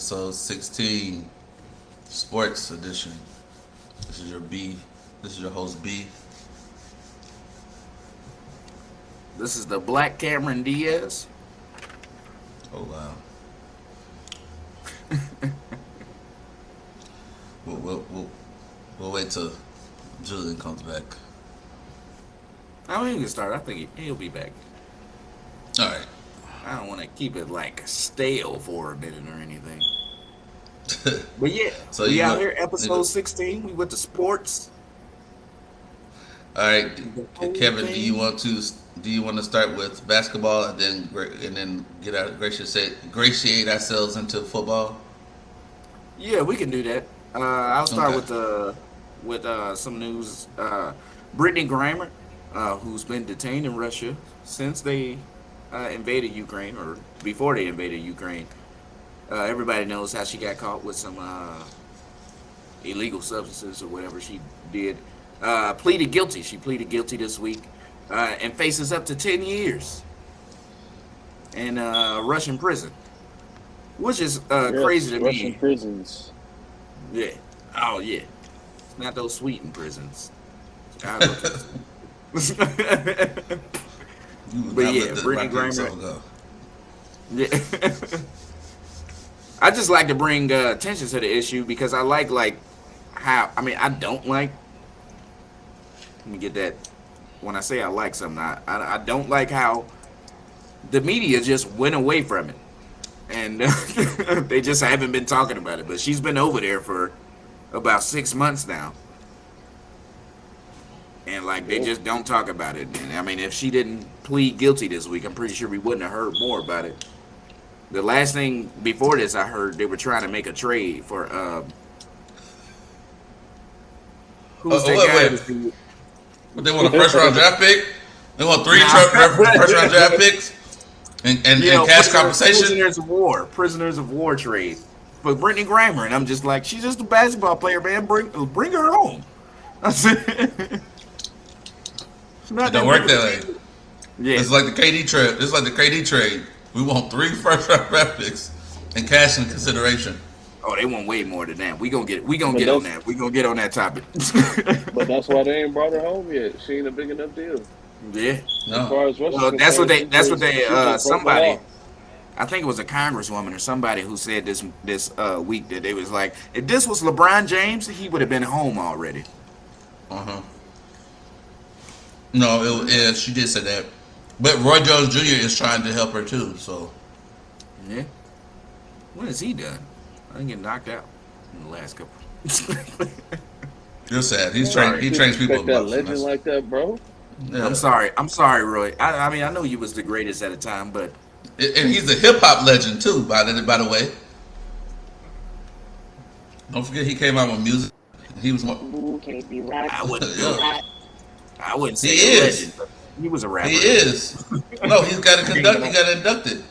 episode 16, sports edition. This is your B. This is your host B. This is the Black Cameron Diaz. Oh wow. We'll wait till Julian comes back. I mean, he can start. I think he'll be back. All right. I don't want to keep it like stale for a minute or anything. But yeah, So we you out go. here, episode 16. We went to sports. All right, The whole Kevin. thing. Do you want to start with basketball and then get out gratiate ourselves into football? Yeah, we can do that. I'll start Okay. with some news. Brittany Griner, who's been detained in Russia since they invaded Ukraine, or before they invaded Ukraine. Everybody knows how she got caught with some illegal substances or whatever she did. Pleaded guilty. She pleaded guilty this week and faces up to 10 years in Russian prison, which is crazy Yes, to Russian me. prisons. Yeah. Oh yeah. It's not those Sweden prisons. I look at- You would But not yeah, let the Brittany Rocky Griner. song go. Yeah. I just like to bring attention to the issue because I like how I don't like. Let me get that. When I say I like something, I don't like how the media just went away from it, and they just haven't been talking about it. But she's been over there for about 6 months now, and like they Yep. just don't talk about it. And I mean, if she didn't plead guilty this week, I'm pretty sure we wouldn't have heard more about it. The last thing before this, I heard they were trying to make a trade for who's that guy? Wait. But they want a first round draft pick. They want three Nah. first round draft picks and cash compensation. Prisoners of war trade. But Brittany Griner, and I'm just like, she's just a basketball player, man. Bring her home. That's it. She's not It don't that work big of that a way. deal. Yeah, It's like the KD trade. It's like the KD trade. We want three first round draft picks and cash in consideration. oh, they want way more than that. We gonna get But on that's that. We gonna get on that topic. but that's why they ain't brought her home yet. She ain't a big enough deal. Yeah. As No. far as Russia's Well, that's what concerned, they she just broke the somebody. law. I think it was a congresswoman or somebody who said this week that they was like, if this was LeBron James, he would have been home already. Uh huh. No, yeah, she did say that. But Roy Jones Jr. is trying to help her too. So Yeah. What has he done? I didn't get knocked out in the last couple. you're sad. Sorry, He you trains people respect with that boxing. legend That's- like that, bro. Yeah. I'm sorry, Roy. I mean, I know you was the greatest at the time, but And he's a hip hop legend too. By the way, don't forget he came out with music. He was more. I wouldn't Yeah. I wouldn't say He a is. legend, but he was a rapper. He is. No, he's got to conduct. He got inducted.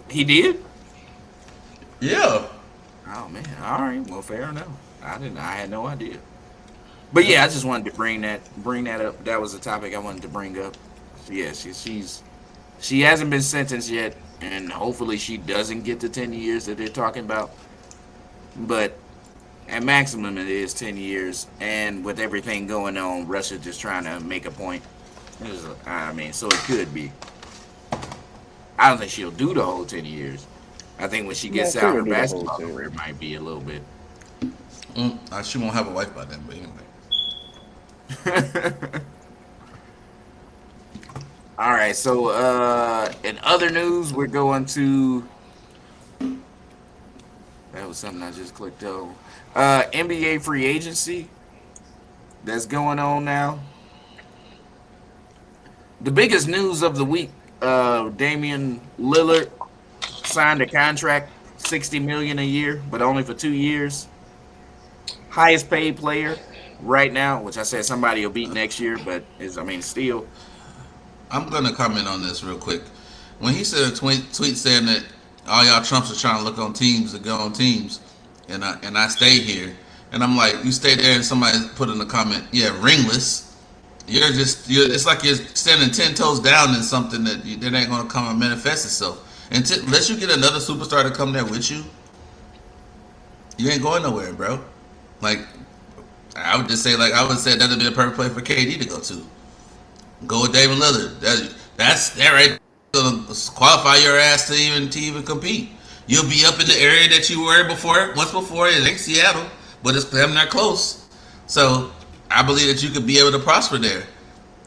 He did? Yeah. Oh man. All right. Well, fair enough. I had no idea. But yeah, I just wanted to bring that up. That was a topic I wanted to bring up. Yeah, she hasn't been sentenced yet, and hopefully she doesn't get the 10 years that they're talking about. But at maximum, it is 10 years. And with everything going on, Russia just trying to make a point. I mean, so it could be. I don't think she'll do the whole 10 years. I think when she gets she out, her won't do the whole basketball 10. career might be a little bit. She won't have a wife by then, but anyway. All right, so in other news, we're going to. That was something I just clicked on. NBA free agency that's going on now. The biggest news of the week: Damian Lillard signed a contract, $60 million a year, but only for 2 years. Highest paid player right now, which I said somebody will beat next year, but still. I'm gonna comment on this real quick. When he said a tweet saying that all y'all Trumps are trying to look on teams to go on teams, and I stay here, and I'm like, you stay there, and somebody put in a comment, yeah, ringless. It's like you're standing 10 toes down in something that ain't gonna come and manifest itself. Unless you get another superstar to come there with you, you ain't going nowhere, bro. Like I would just say, I would say that'd be a perfect place for KD to go to. Go with David Lillard. That's that right. Gonna qualify your ass to even compete. You'll be up in the area that you were before. Once before, it ain't Seattle, but it's them not close. So I believe that you could be able to prosper there.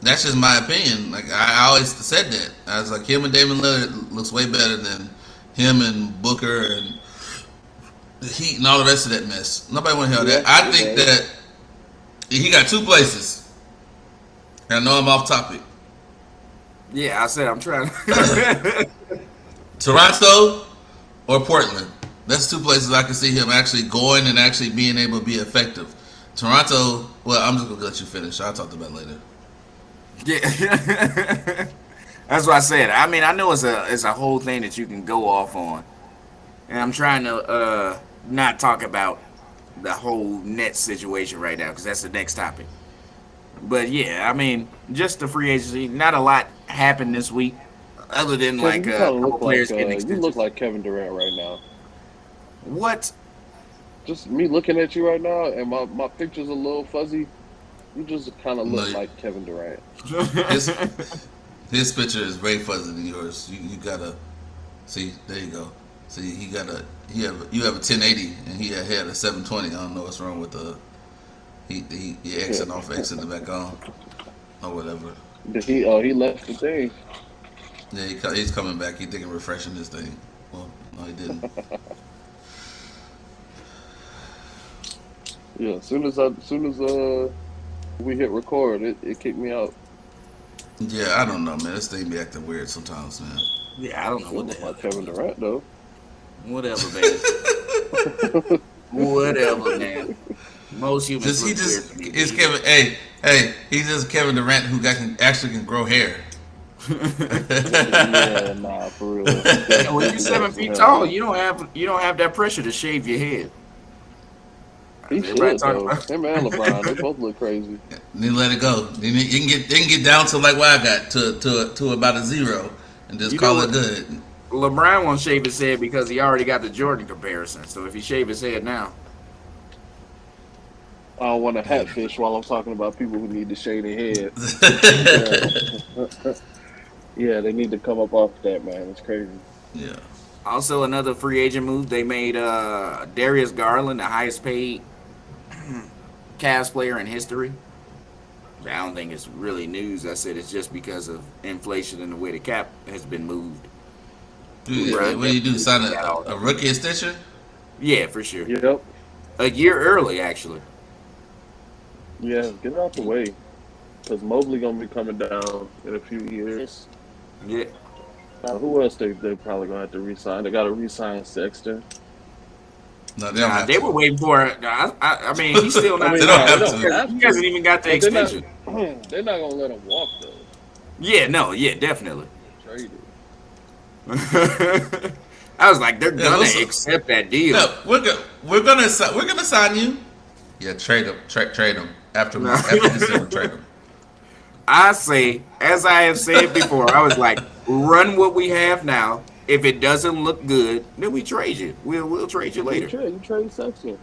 That's just my opinion. Like I always said that. I was like, him and David Lillard looks way better than him and Booker and the Heat and all the rest of that mess. Nobody want to hear that. I think that he got two places. And I know I'm off topic. Yeah, I said I'm trying. Toronto or Portland. That's two places I can see him actually going and actually being able to be effective. Toronto, well, I'm just going to let you finish. I'll talk about it later. Yeah. That's what I said. I mean, I know it's a whole thing that you can go off on. And I'm trying to not talk about the whole Nets situation right now because that's the next topic. But yeah, I mean, just the free agency. Not a lot happened this week, other than Kevin, a couple players getting you extensions. look like Kevin Durant right now. What? Just me looking at you right now, and my picture's a little fuzzy. You just kind of look like Kevin Durant. His picture is way fuzzier than yours. You gotta see. There you go. See, you have a 1080 and he had a 720. I don't know what's wrong with the. He exit off, exiting back on, or whatever. He left the thing. Yeah, he's coming back. He thinking refreshing this thing. Well, no, he didn't. Yeah, as soon as we hit record, it kicked me out. Yeah, I don't know, man. This thing be acting weird sometimes, man. Yeah, I don't know It what the looks hell. like Kevin Durant though. Whatever, man. Whatever, man. Most humans look weird to me. Is Kevin. Hey, he's just Kevin Durant who can grow hair. Yeah, nah, for real. When you're 7 feet tall, you don't have that pressure to shave your head. He should though. Him and LeBron, they both look crazy. Then let it go. Then you can get down to like what I got to about a 0 and just call it good. LeBron won't shave his head because he already got the Jordan comparison. So if he shave his head now, I don't want to hatfish while I'm talking about people who need to shave their head. Yeah, they need to come up off that, man. It's crazy. Yeah. also another free agent move. They made Darius Garland the highest paid Cavs player in history. I don't think it's really news. I said it's just because of inflation and the way the cap has been moved. Dude, what do you do? Sign a rookie extension? Yeah, for sure. Yep. A year early, actually. Yeah, get it out the way. Because Mobley going to be coming down in a few years. Yeah. Who else they probably going to have to re-sign? They got to re-sign Sexton. No, they don't have they to. were waiting for it. I mean, he's still not. They don't have to. He hasn't even got the extension. They're not going to let him walk, though. Yeah, no, yeah, definitely. Traded. I was like, they're gonna accept that deal. No, we're gonna sign you. Yeah, trade him. Trade him after December. Trade him. I say, as I have said before, I was like, run what we have now. If it doesn't look good, then we trade you. We'll trade you later. You trade Sexton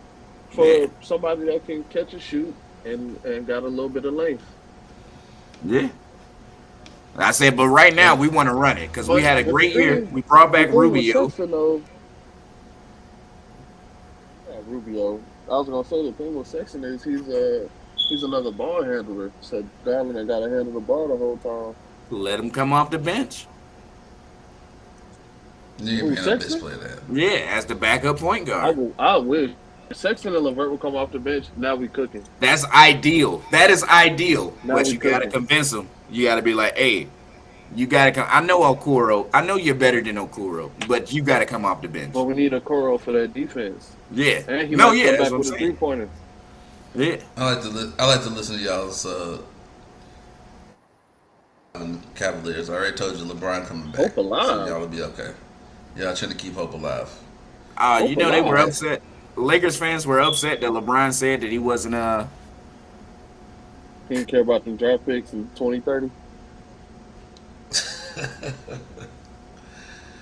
for somebody that can catch and shoot and got a little bit of length. Yeah. I said, but right now we want to run it because we had a great year. We brought back Rubio. Rubio. I was gonna say the thing with Sexton is he's another ball handler. So Garland ain't got to handle the ball the whole time. Let him come off the bench. You can display that. Yeah, as the backup point guard. I wish Sexton and LeVert will come off the bench. Now we cooking. That's ideal. That is ideal. Now but you got to convince them. You got to be like, hey, you got to come. I know Okoro. I know you're better than Okoro, but you got to come off the bench. But we need Okoro for that defense. Yeah. And he no, might yeah, come back with a 3-pointer. Yeah. I like to listen to y'all's Cavaliers. I already told you LeBron coming back. Hope alive. So y'all will be okay. Y'all trying to keep hope alive. You know they were upset. Lakers fans were upset that LeBron said that he wasn't He didn't care about them draft picks in 2030.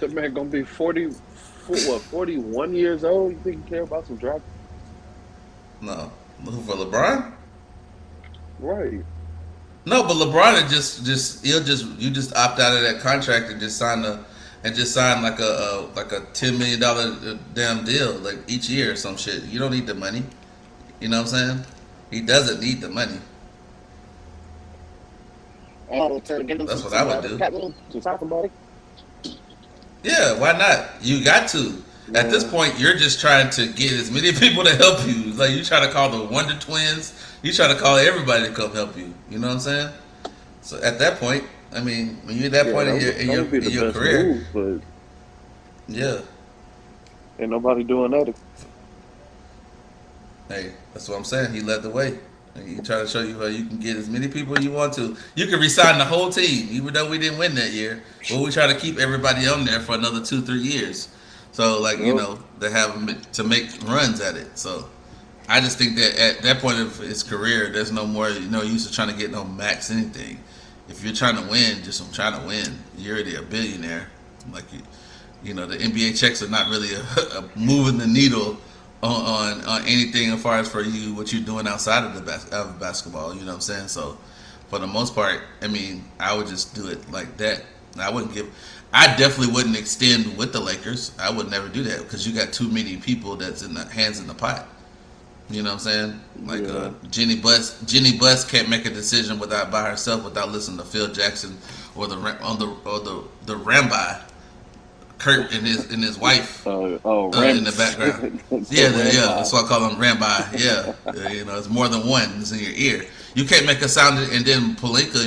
The man gonna be 41 years old. You think he care about some draft? No, who for LeBron? Right. No, but LeBron is just he'll just you just opt out of that contract and just sign like a $10 million damn deal like each year or some shit. You don't need the money. You know what I'm saying? He doesn't need the money. That's what I would do. To talk about it. Yeah, why not? You got to. At this point, you're just trying to get as many people to help you. Like you try to call the Wonder Twins. You try to call everybody to come help you. You know what I'm saying? So at that point, I mean, when you're at that point in your career, move, but yeah, ain't nobody doing that. hey, that's what I'm saying. He led the way. He try to show you how you can get as many people you want to. You can resign the whole team, even though we didn't win that year. But we try to keep everybody on there for another 2-3 years. So, like, you know, to have him to make runs at it. So, I just think that at that point of his career, there's no more, use of trying to get no max anything. If you're trying to win, just I'm trying to win. You're already a billionaire. Like, the NBA checks are not really a moving the needle on anything as far as for you, what you're doing outside of of basketball. You know what I'm saying? So, for the most part, I mean, I would just do it like that. I definitely wouldn't extend with the Lakers. I would never do that because you got too many people that's in the hands in the pot. You know what I'm saying? Like Jenny Buss can't make a decision by herself without listening to Phil Jackson or the Rambi, Kurt and his wife in the background. Yeah, that's why I call him Rambi. Yeah, it's more than one. It's in your ear. You can't make a sound, and then Pelinka,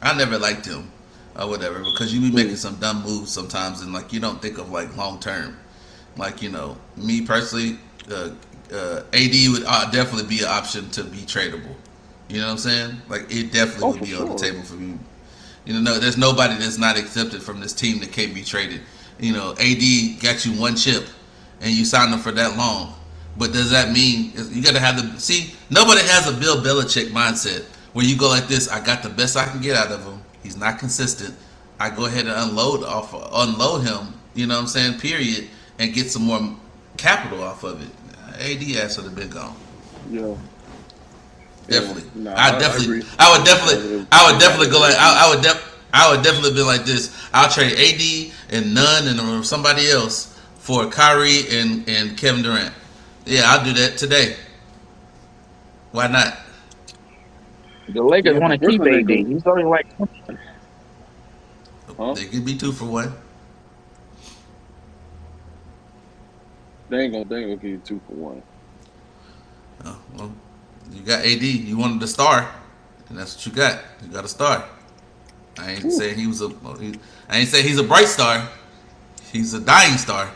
I never liked him or whatever because you be making some dumb moves sometimes, and like you don't think of like long term. Like me personally. AD would definitely be an option to be tradable. You know what I'm saying? Like it definitely would be on the table for me. There's nobody that's not accepted from this team that can't be traded. AD got you one chip, and you signed him for that long. But does that mean you got to have nobody has a Bill Belichick mindset where you go like this. I got the best I can get out of him. He's not consistent. I go ahead and unload him. You know what I'm saying? Period, and get some more capital off of it. AD ass would have been gone. Yeah. Definitely. Yeah. No, I would definitely go like I would definitely be like this. I'll trade AD and Nunn and somebody else for Kyrie and Kevin Durant. Yeah, I'll do that today. Why not? The Lakers want to keep AD. He's only like. They could be 2 for 1. They ain't gonna give you 2 for 1. Oh, well, you got AD. You wanted the star, and that's what you got. You got a star. I ain't saying he's a bright star. He's a dying star.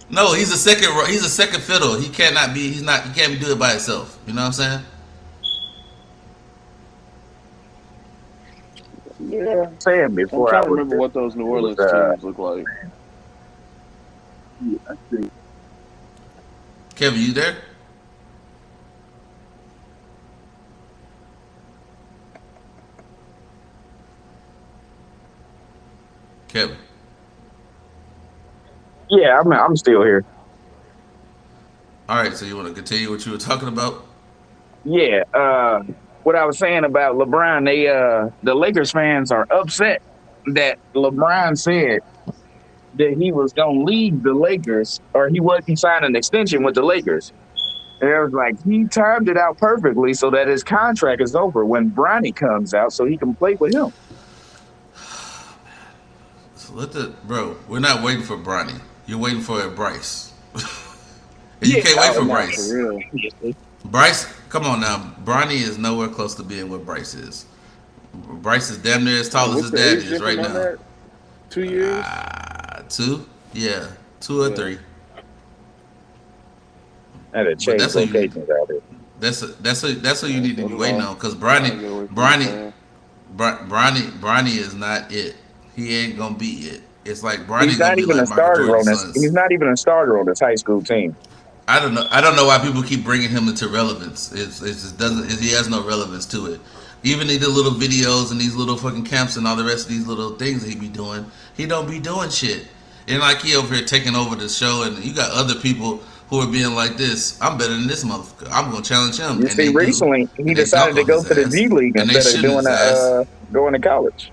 No, he's a second fiddle. He can't be doing it by himself. You know what I'm saying? Yeah. Saying before I'm trying to remember what those New Orleans teams look like. Kevin, you there? Kevin. Yeah, I'm still here. All right, so you want to continue what you were talking about? Yeah, what I was saying about LeBron, the Lakers fans are upset that LeBron said that he was gonna leave the Lakers, or he wasn't signing an extension with the Lakers. And it was like he timed it out perfectly so that his contract is over when Bronny comes out, so he can play with him. So we're not waiting for Bronny. You're waiting for Bryce. You can't wait for Bryce. For real. Bryce, come on now. Bronny is nowhere close to being what Bryce is. Bryce is damn near as tall as his dad is right now. That? 2 years? 2? Yeah, 2 or 3. And change locations out there. That's what you need to be waiting on because Bronny is not it. He ain't gonna be it. It's like Bronny's gonna be like Michael Jordan's sons. He's not even a starter on this high school team. I don't know why people keep bringing him into relevance. He has no relevance to it. Even these little videos and these little fucking camps and all the rest of these little things that he be doing, he don't be doing shit. And like he over here taking over the show, and you got other people who are being like this. I'm better than this motherfucker. I'm gonna challenge him, You and see, they do, recently he and they decided dunk to on go his to the ass, G League and they instead of shit doing his ass. going to college.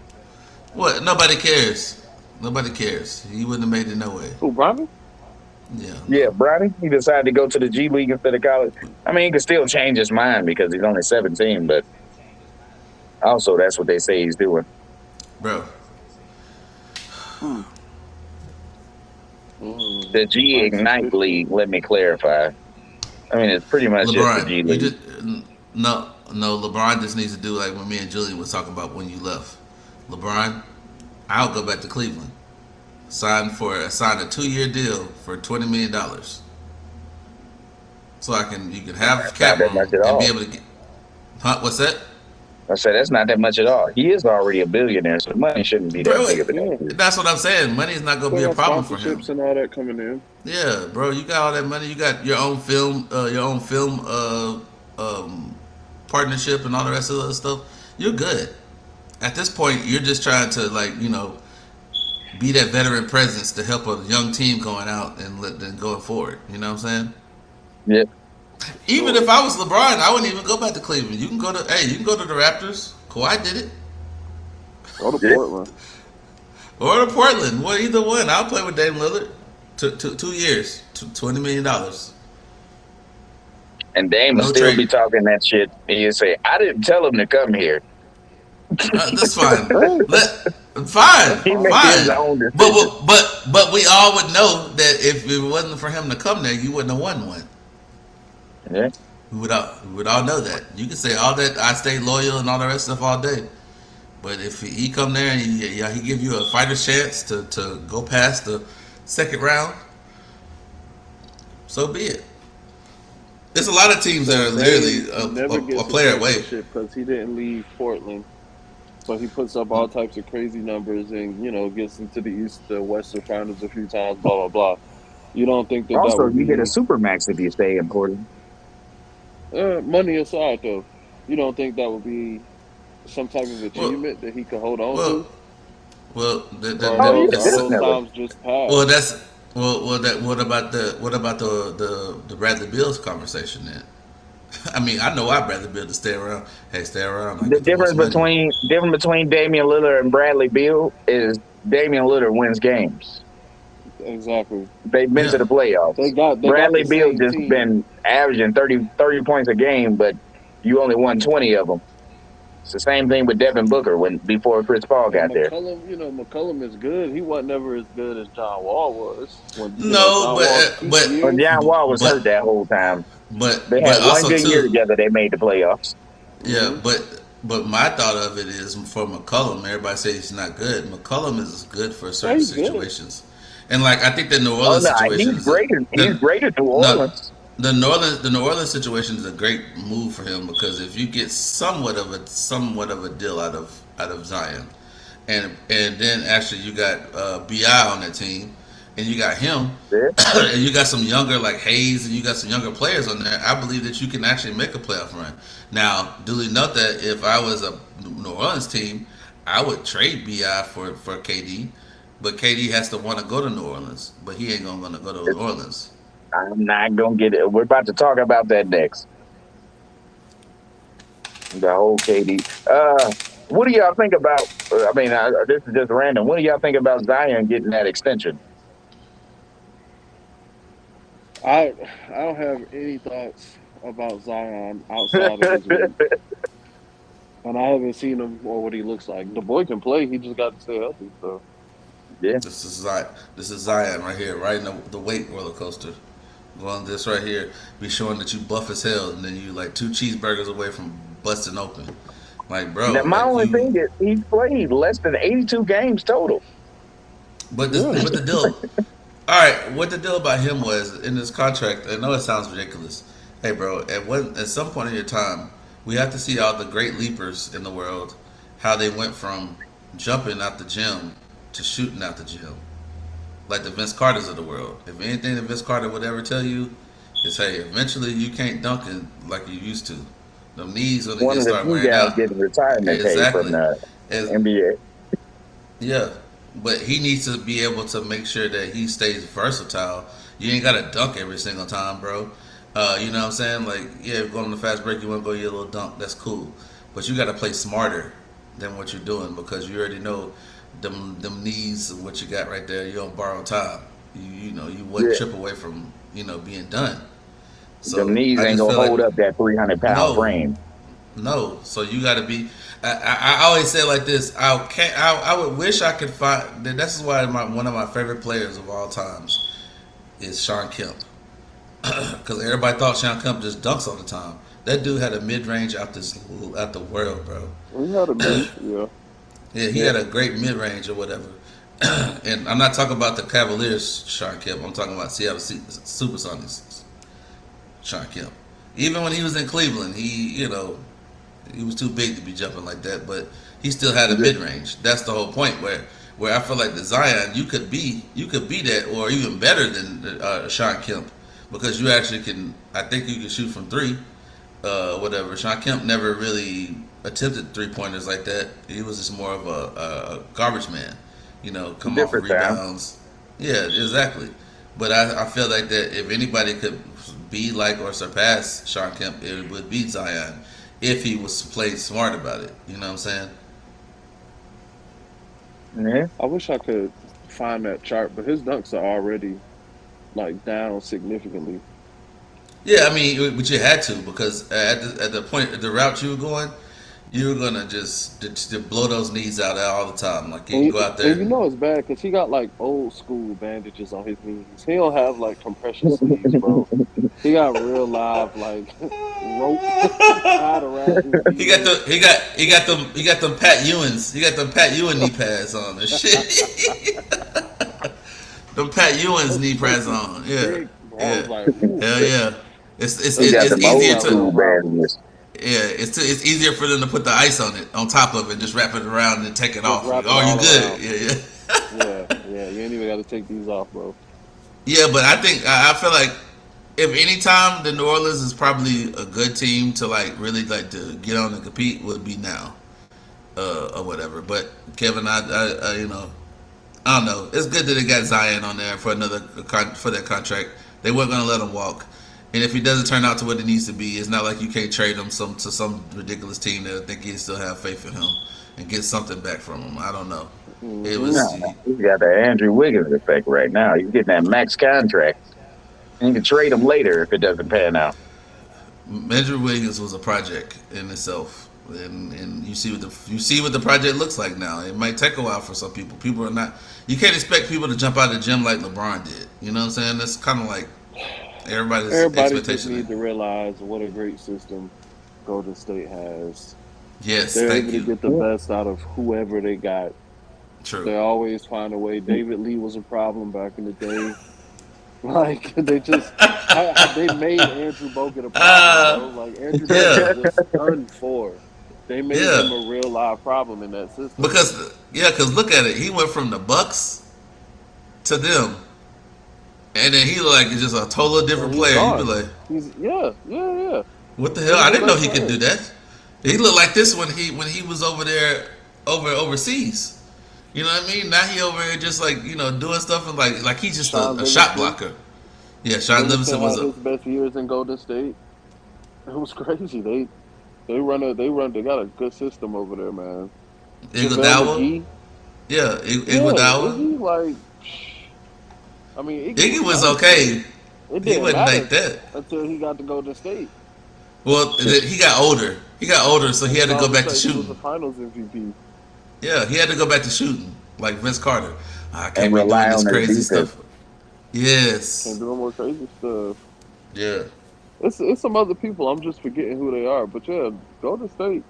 What? Nobody cares. Nobody cares. He wouldn't have made it no way. Who, Bronny? Yeah, Yeah, no. Bronny, he decided to go to the G League instead of college. I mean, he could still change his mind because he's only 17, but also that's what they say he's doing. Bro. Hmm. The G My Ignite suspicion. League, let me clarify. I mean, it's pretty much just the G LeBron, you League. just no. LeBron just needs to do like what me and Julian was talking about when you left. LeBron, I'll go back to Cleveland. Sign a 2-year deal for $20 million, so you can have That's not cap that much room at and be all. able to get. Huh? What's that, I said that's not that much at all. He is already a billionaire, so money shouldn't be that bro? big of an Yeah. issue. That's what I'm saying. Money is not gonna be Still a got problem for him. sponsorships and all that coming in. Yeah, bro, you got all that money. You got your own film partnership and all the rest of the other stuff. You're good. At this point, you're just trying to be that veteran presence to help a young team going out and let them going forward. You know what I'm saying? Yeah. Even if I was LeBron, I wouldn't even go back to Cleveland. You can go to the Raptors. Kawhi did it, Go to Yeah. Portland. or to Portland. Well, either one. I'll play with Dame Lillard. 2 years, $20 million. And Dame will No still be trade. talking that shit. And you say, I didn't tell him to come here. That's fine. Hey, Fine, that's He fine. made his fine. own But, decision. but we all would know that if it wasn't for him to come there, you wouldn't have won one. Yeah. We would all know that. You can say all that I stayed loyal and all the rest of stuff all day. But if he come there and he give you a fighter's chance to go past the second round, so be it. There's a lot of teams that So are Dame literally never a gets a player away. championship because he didn't leave Portland. But he puts up all types of crazy numbers and, gets into the East, the Western Finals a few times, blah, blah, blah. You don't think that Also, would you get a be, supermax if you stay in Portland. money aside, though, you don't think that would be some type of Well, achievement that he could hold on well, to? well. Or Oh, yeah, are That's those definitely. times just well. past? That's well. That what about the Bradley Bills conversation then? I mean, I know I'd rather be able to stay around. Hey, stay around. I The get the most money. difference between Damian Lillard and Bradley Beal is Damian Lillard wins games. Exactly. They've been to Yeah, the playoffs. They got Bradley the Beal same just team. been averaging 30 points a game, but you only won 20 of them. It's the same thing with Devin Booker before Chris Paul And got there. McCollum is good. He wasn't never as good as John Wall was when no, John but Wall's uh, peak but But years. John Wall was hurt but that whole time. They but had one also good year too. together. They made the playoffs. Yeah, Hmm. but my thought of it is for McCullum. Everybody says he's not good. McCullum is good for Yeah, certain he's good. situations, and I think the New Oh Orleans no, situation he's is great. He's the great at New no Orleans. the New Orleans situation is a great move for him because if you get somewhat of a deal out of Zion, and then actually you got Bi on that team, and you got him, Yeah. and you got some younger like Hayes, and you got some younger players on there. I believe that you can actually make a playoff run. Now, duly note that if I was a New Orleans team, I would trade Bi for KD, but KD has to want to go to New Orleans, but he ain't gonna go to New Orleans. I'm not gonna get it. We're about to talk about that next. The whole KD. What do y'all think about? I mean, this is just random. What do y'all think about Zion getting that extension? I I don't have any thoughts about Zion outside of his ring, and I haven't seen him or what he looks like. The boy can play. He just got to stay healthy. So Yeah. This is Zion. This is Zion right here, riding the weight roller coaster. Going this right here, be showing that you buff as hell, and then you like 2 cheeseburgers away from busting open. Like, Now, bro, my like only you. thing is he's played less than 82 games total. But this, yeah, but the deal. All right, what the deal about him was in his contract. I know it sounds ridiculous. Hey, bro, at some point in your time, we have to see all the great leapers in the world, how they went from jumping out the gym to shooting out the gym, like the Vince Carters of the world. If anything that Vince Carter would ever tell you is, hey, eventually you can't dunk it like you used to. Them knees when they One get of the start few wearing guys out. getting retirement pay from Exactly. the As, NBA. yeah, but he needs to be able to make sure that he stays versatile. You ain't got to dunk every single time, bro. You know what I'm saying? Like, yeah, going on the fast break, you want to go your little dunk. That's cool, but you got to play smarter than what you're doing because you already know them knees and what you got right there. You on borrowed time. You know you one Yeah, trip away from being done. them So knees I ain't just gonna feel like hold up that 300-pound no, frame. no. So you got to be. I always say it like this. I would wish I could find. This is why one of my favorite players of all times is Sean Kemp. Because everybody thought Sean Kemp just dunks all the time. That dude had a mid range out the world, bro. We had a minute, yeah. Yeah, he Yeah, had a great mid range or whatever. And I'm not talking about the Cavaliers, Sean Kemp. I'm talking about Seattle Supersonics, Sean Kemp. Even when he was in Cleveland, he was too big to be jumping like that, but he still had a yeah. mid range. That's the whole point where I feel like the Zion you could be that or even better than Sean Kemp because you actually can. I think you can shoot from three, whatever. Sean Kemp never really attempted 3-pointers like that. He was just more of a garbage man. Come off of Different time. rebounds. Yeah, exactly. But I feel like that if anybody could be like or surpass Sean Kemp, it would be Zion if he was played smart about it. You know what I'm saying? Yeah. I wish I could find that chart, but his dunks are already like down significantly. Yeah, I mean, but you had to because at the point the route you were going, you were gonna just to blow those knees out all the time. Like you And, can go out and there. you know it's bad because he got like old school bandages on his knees. He don't have like compression sleeves, bro. He got real live like rope tied around his He got knees. the he got them Pat Ewins. He got them Pat Ewan knee pads on and shit. Them Pat Ewins knee pads Fucking on. Yeah, thick, bro. I was yeah, like, ooh, hell yeah. It's it's He it- got it's them he easier old got real to school problems. bandages. yeah it's easier for them to put the ice on it on top of it, just wrap it around and take it Just off. wrap it Oh, you all good? around. Yeah, yeah. Yeah, yeah. You ain't even got to take these off, bro. Yeah, but I think I feel like if any time the New Orleans is probably a good team to like really like to get on and compete would be now, or whatever. But Kevin, I don't know. It's good that they got Zion on there for for that contract. They weren't gonna let him walk, and if he doesn't turn out to what he needs to be, it's not like you can't trade him to some ridiculous team that think he still have faith in him and get something back from him. I don't know. It Hmm. was No, he's got the Andrew Wiggins effect right now. He's getting that max contract. And you can trade him later if it doesn't pan out. Andrew Wiggins was a project in itself, and you see what the project looks like now. It might take a while for some people. People are not. You can't expect people to jump out of the gym like LeBron did. You know what I'm saying? That's kind of like everybody's Everybody just expectation. need to realize what a great system Golden State has. Yes, They're thank able to you. get the best out of whoever they got. True. They always find a way. David Lee was a problem back in the day. Like they just, they made Andrew Bogut a problem, bro. Uh, Like Andrew Bogut yeah, was just done for. They made him yeah. a real live problem in that system. Because look at it. He went from the Bucks to them, and then he like just a totally And different he's player. You be gone. like, He's yeah. what the hell? He's I the didn't know best he could do player. that. He looked like this when he was over there overseas. You know what I mean? Now he over here just like doing stuff and like he's just Sean a shot Livingston. blocker. Yeah, Sean Livingston Livingston was had a his best years in Golden State. It was crazy. They got a good system over there, man. JaVale Iguodala. McGee. Yeah, Yeah, Iguodala. Iggy, like, I mean, Iggy Iggy was was nice, but okay. it He didn't wasn't like matter that. until he got to Golden State. Well, he got older. He got older, so he And had then to all go of a back to sudden, he was a shooting. Finals MVP. Yeah, he had to go back to shooting, like Vince Carter. I And can't be doing rely this on his crazy defense. stuff. Can't Yes. do more crazy stuff. Yeah. It's some other people. I'm just forgetting who they are. But yeah, Golden State.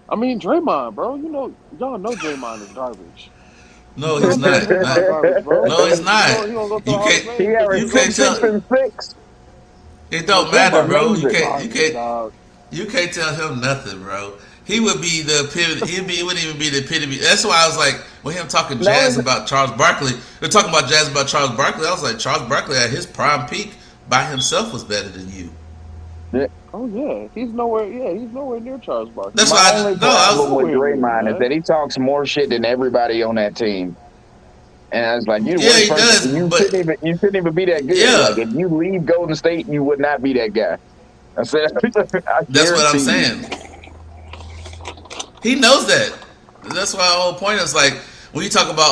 I mean, Draymond, bro. Y'all know Draymond is garbage. No, Y'all he's know not. Draymond garbage, bro. No, he's He not. gonna, he gonna go to the You Hall of can't. He Fame because he You was averaging can't on six tell. Philly. and six. It But don't That's matter, Draymond bro. is You amazing. can't. You garbage, can't. dog. You can't tell him nothing, bro. He would be the epitome. He wouldn't even be the epitome. That's why I was like, when him talking No, jazz about Charles Barkley, they're talking about jazz about Charles Barkley. I was like, Charles Barkley at his prime peak by himself was better than you. Yeah. Oh yeah, he's nowhere. Yeah, he's nowhere near Charles Barkley. That's My why only no, I problem with Nowhere near, Draymond is man. that he talks more shit than everybody on that team. And I was like, you're the yeah, worst he person. does, but You couldn't even be that good. Like yeah, if you leave Golden State, you would not be that guy. I said, I that's what I'm guarantee you. saying. He knows that. That's why the whole point is like when you talk about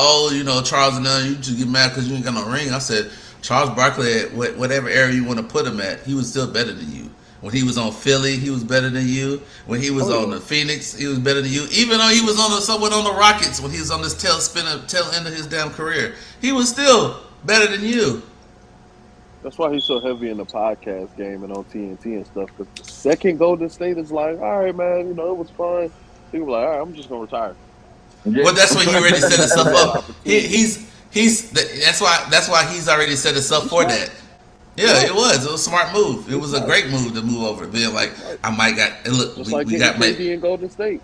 Charles and you just get mad because you ain't got no ring. I said Charles Barkley at whatever area you want to put him at, he was still better than you. When he was on Philly, he was better than you. When he was on the Phoenix, he was better than you. Even though he was somewhat on the Rockets when he was on this tail end of his damn career, he was still better than you. That's why he's so heavy in the podcast game and on TNT and stuff. Because the second Golden State is like, all right, man, it was fun. People are like, all right, I'm just gonna retire. Yeah. Well, that's when he already set himself That up. opportunity. That's why he's already set himself for that. Yeah, it was a smart move. It was a great move to move over, being like, I might got and look, Just like we getting got made, KD in Golden State.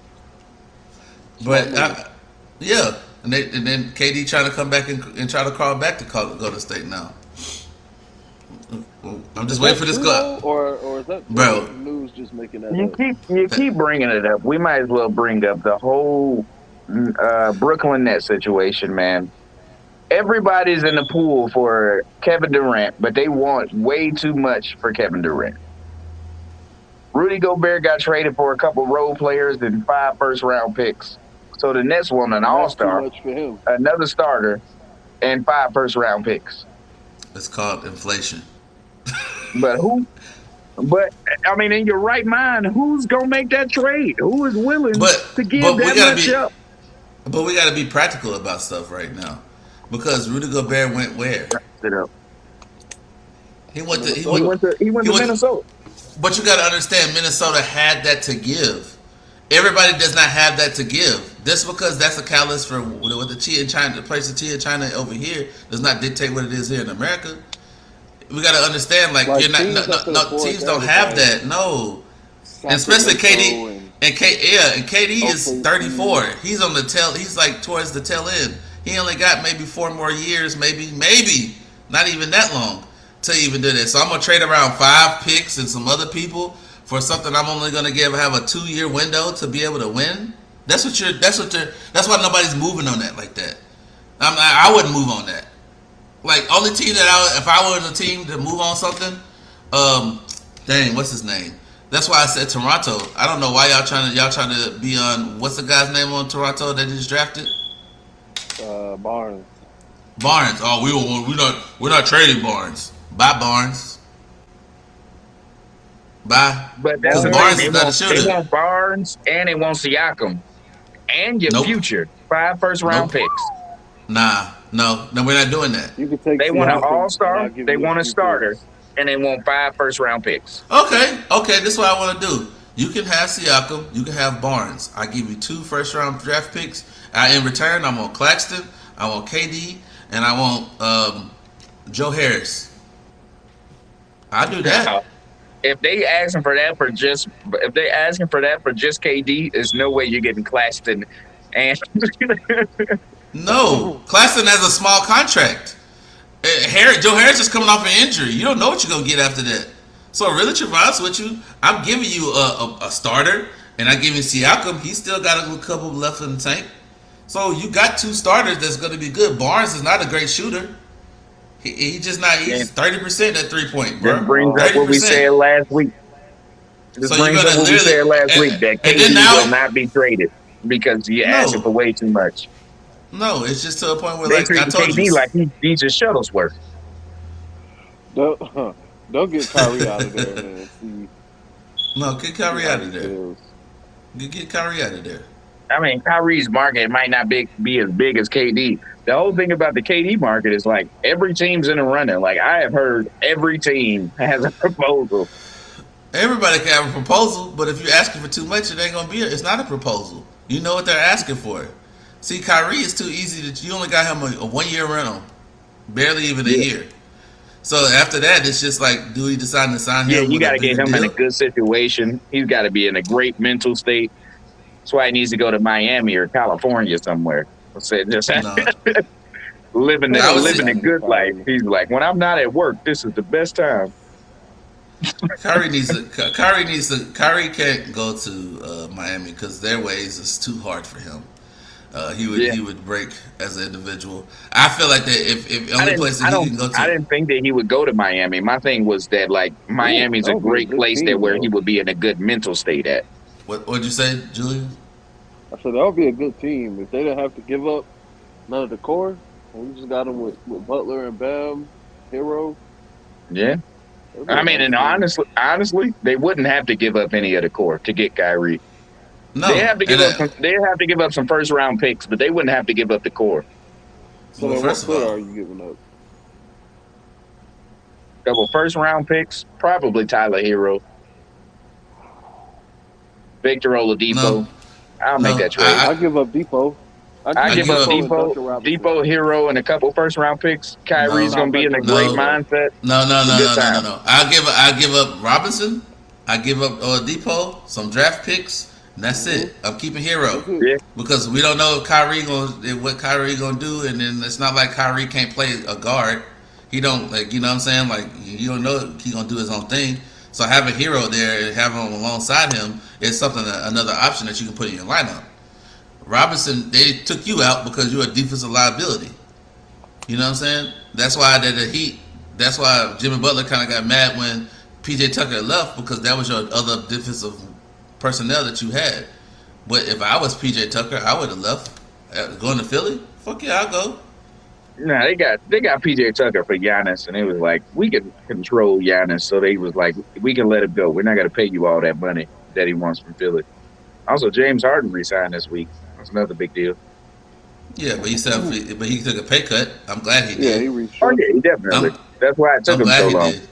but Smart move. yeah, and then KD trying to come back and try to crawl back to go to state now. I'm just waiting for this go, or is that bro. news just making that You up? keep bringing it up. We might as well bring up the whole Brooklyn Nets situation, man. Everybody's in the pool for Kevin Durant, but they want way too much for Kevin Durant. Rudy Gobert got traded for a couple role players and 5 first-round picks. So the Nets want an That's too all-star, much for him. another starter, and 5 first-round picks. It's called inflation. But But I mean, in your right mind, who's gonna make that trade? Who is willing to give but we that gotta much be, up? but we gotta be practical about stuff right now, because Rudy Gobert went where? Sit up. He went to He went to Minnesota. But you got to understand, Minnesota had that to give. Everybody does not have that to give. Just because that's a catalyst for what the tea in China, the price of tea in China over here, does not dictate what it is here in America. We got to understand, like you're not. Teams don't have that. No, and especially KD and KD is 34. He's on the tail. He's like towards the tail end. He only got maybe 4 more years, maybe not even that long to even do that. So I'm gonna trade around 5 picks and some other people for something I'm only gonna have a 2-year window to be able to win. That's why nobody's moving on that like that. I wouldn't move on that. Like only team that if I were a team to move on something, what's his name? That's why I said Toronto. I don't know why y'all trying to be on what's the guy's name on Toronto that just drafted? Barnes. Barnes. Oh, we're not trading Barnes. Bye Barnes. Bye. But that's Because Barnes is not a shooter. They want Barnes and they want Siakam and your future 5 first-round picks. Nah, no, we're not doing that. You can take. They want an all-star. They you want a starter, picks. and they want 5 first-round picks. Okay, this is what I want to do. You can have Siakam, you can have Barnes. I give you 2 first-round draft picks. In return, I want Claxton, I want KD, and I want Joe Harris. I do that. If they asking for that for just KD, there's no way you're getting Claxton. And No, Claxton has a small contract. Joe Harris is coming off an injury. You don't know what you're gonna get after that. So really, to be honest with you, I'm giving you a starter, and I'm giving Siakam. He's still got a couple left in the tank. So you got 2 starters that's gonna be good. Barnes is not a great shooter. He just not. He's 30% at 3-point, bro. That brings up what we said last week. This So brings up what we said last week, that KD will not be traded because you're asking for way too much. No, it's just to a point where, they like treat I told KD you, like he's a Shuttlesworth. Don't get Kyrie out of there, man. No, get Kyrie out of there. Get Kyrie out of there. I mean, Kyrie's market might not be as big as KD. The whole thing about the KD market is like every team's in a running. Like I have heard every team has a proposal. Everybody can have a proposal, but if you're asking for too much, it ain't gonna be. It's not a proposal. You know what they're asking for. See, Kyrie is too easy you only got him a 1-year rental, barely even a year. So after that, it's just like, do we decide to sign him? Yeah, you got to get him deal? in a good situation. He's got to be in a great mental state. That's why he needs to go to Miami or California somewhere. Just living a good life. He's like, when I'm not at work, this is the best time. Kyrie can't go to Miami because their ways is too hard for him. Yeah, He would break as an individual. I feel like that if the only place that I he don't can go I to. didn't think that he would go to Miami. My thing was that like Ooh, Miami's that a would be a great good place that team, where he though. would be in a good mental state at. What'd you say, Julian? I said that would be a good team if they didn't have to give up none of the core. And we just got them with Butler and Bam, Hero. Yeah. That'd be I a mean, nice and team. honestly, they wouldn't have to give up any of the core to get Kyrie. They No, have to and give up some. They have to give up some first round picks, but they wouldn't have to give up the core. So well, then, what first of player all, are you giving up? Couple first round picks, probably Tyler Hero, Victor no, Oladipo. I'll make no, that trade. I give up Depot. I I give I up give give up up. Depot and Depot, Duncan Robinson. Depot, Hero, and a couple first round picks. Kyrie's No, gonna Not be in a Duncan great Robinson no, though. mindset. no, It's a good no, time. no. I give up Robinson. I give up Depot, some draft picks, and that's Hmm. it. I'm keeping Hero That's it. Yeah, because we don't know if what Kyrie gonna do, and then it's not like Kyrie can't play a guard. He don't like you know what I'm saying. Like you don't know he gonna do his own thing. So having Hero there and having him alongside him is something another option that you can put in your lineup. Robinson, they took you out because you're a defensive liability. You know what I'm saying? That's why the Heat. That's why Jimmy Butler kind of got mad when PJ Tucker left because that was your other defensive personnel that you had. But if I was PJ Tucker, I would have left. Going to Philly? Fuck yeah, I'll go. nah, they got PJ Tucker for Giannis, and it was like we can control Giannis, so they was like we can let him go. We're not gonna pay you all that money that he wants from Philly. Also, James Harden resigned this week. That's another big deal. Yeah, but he took a pay cut. I'm glad he Yeah, he did. Oh yeah, he restructured. definitely. I'm That's why it took I'm him so glad he long. did.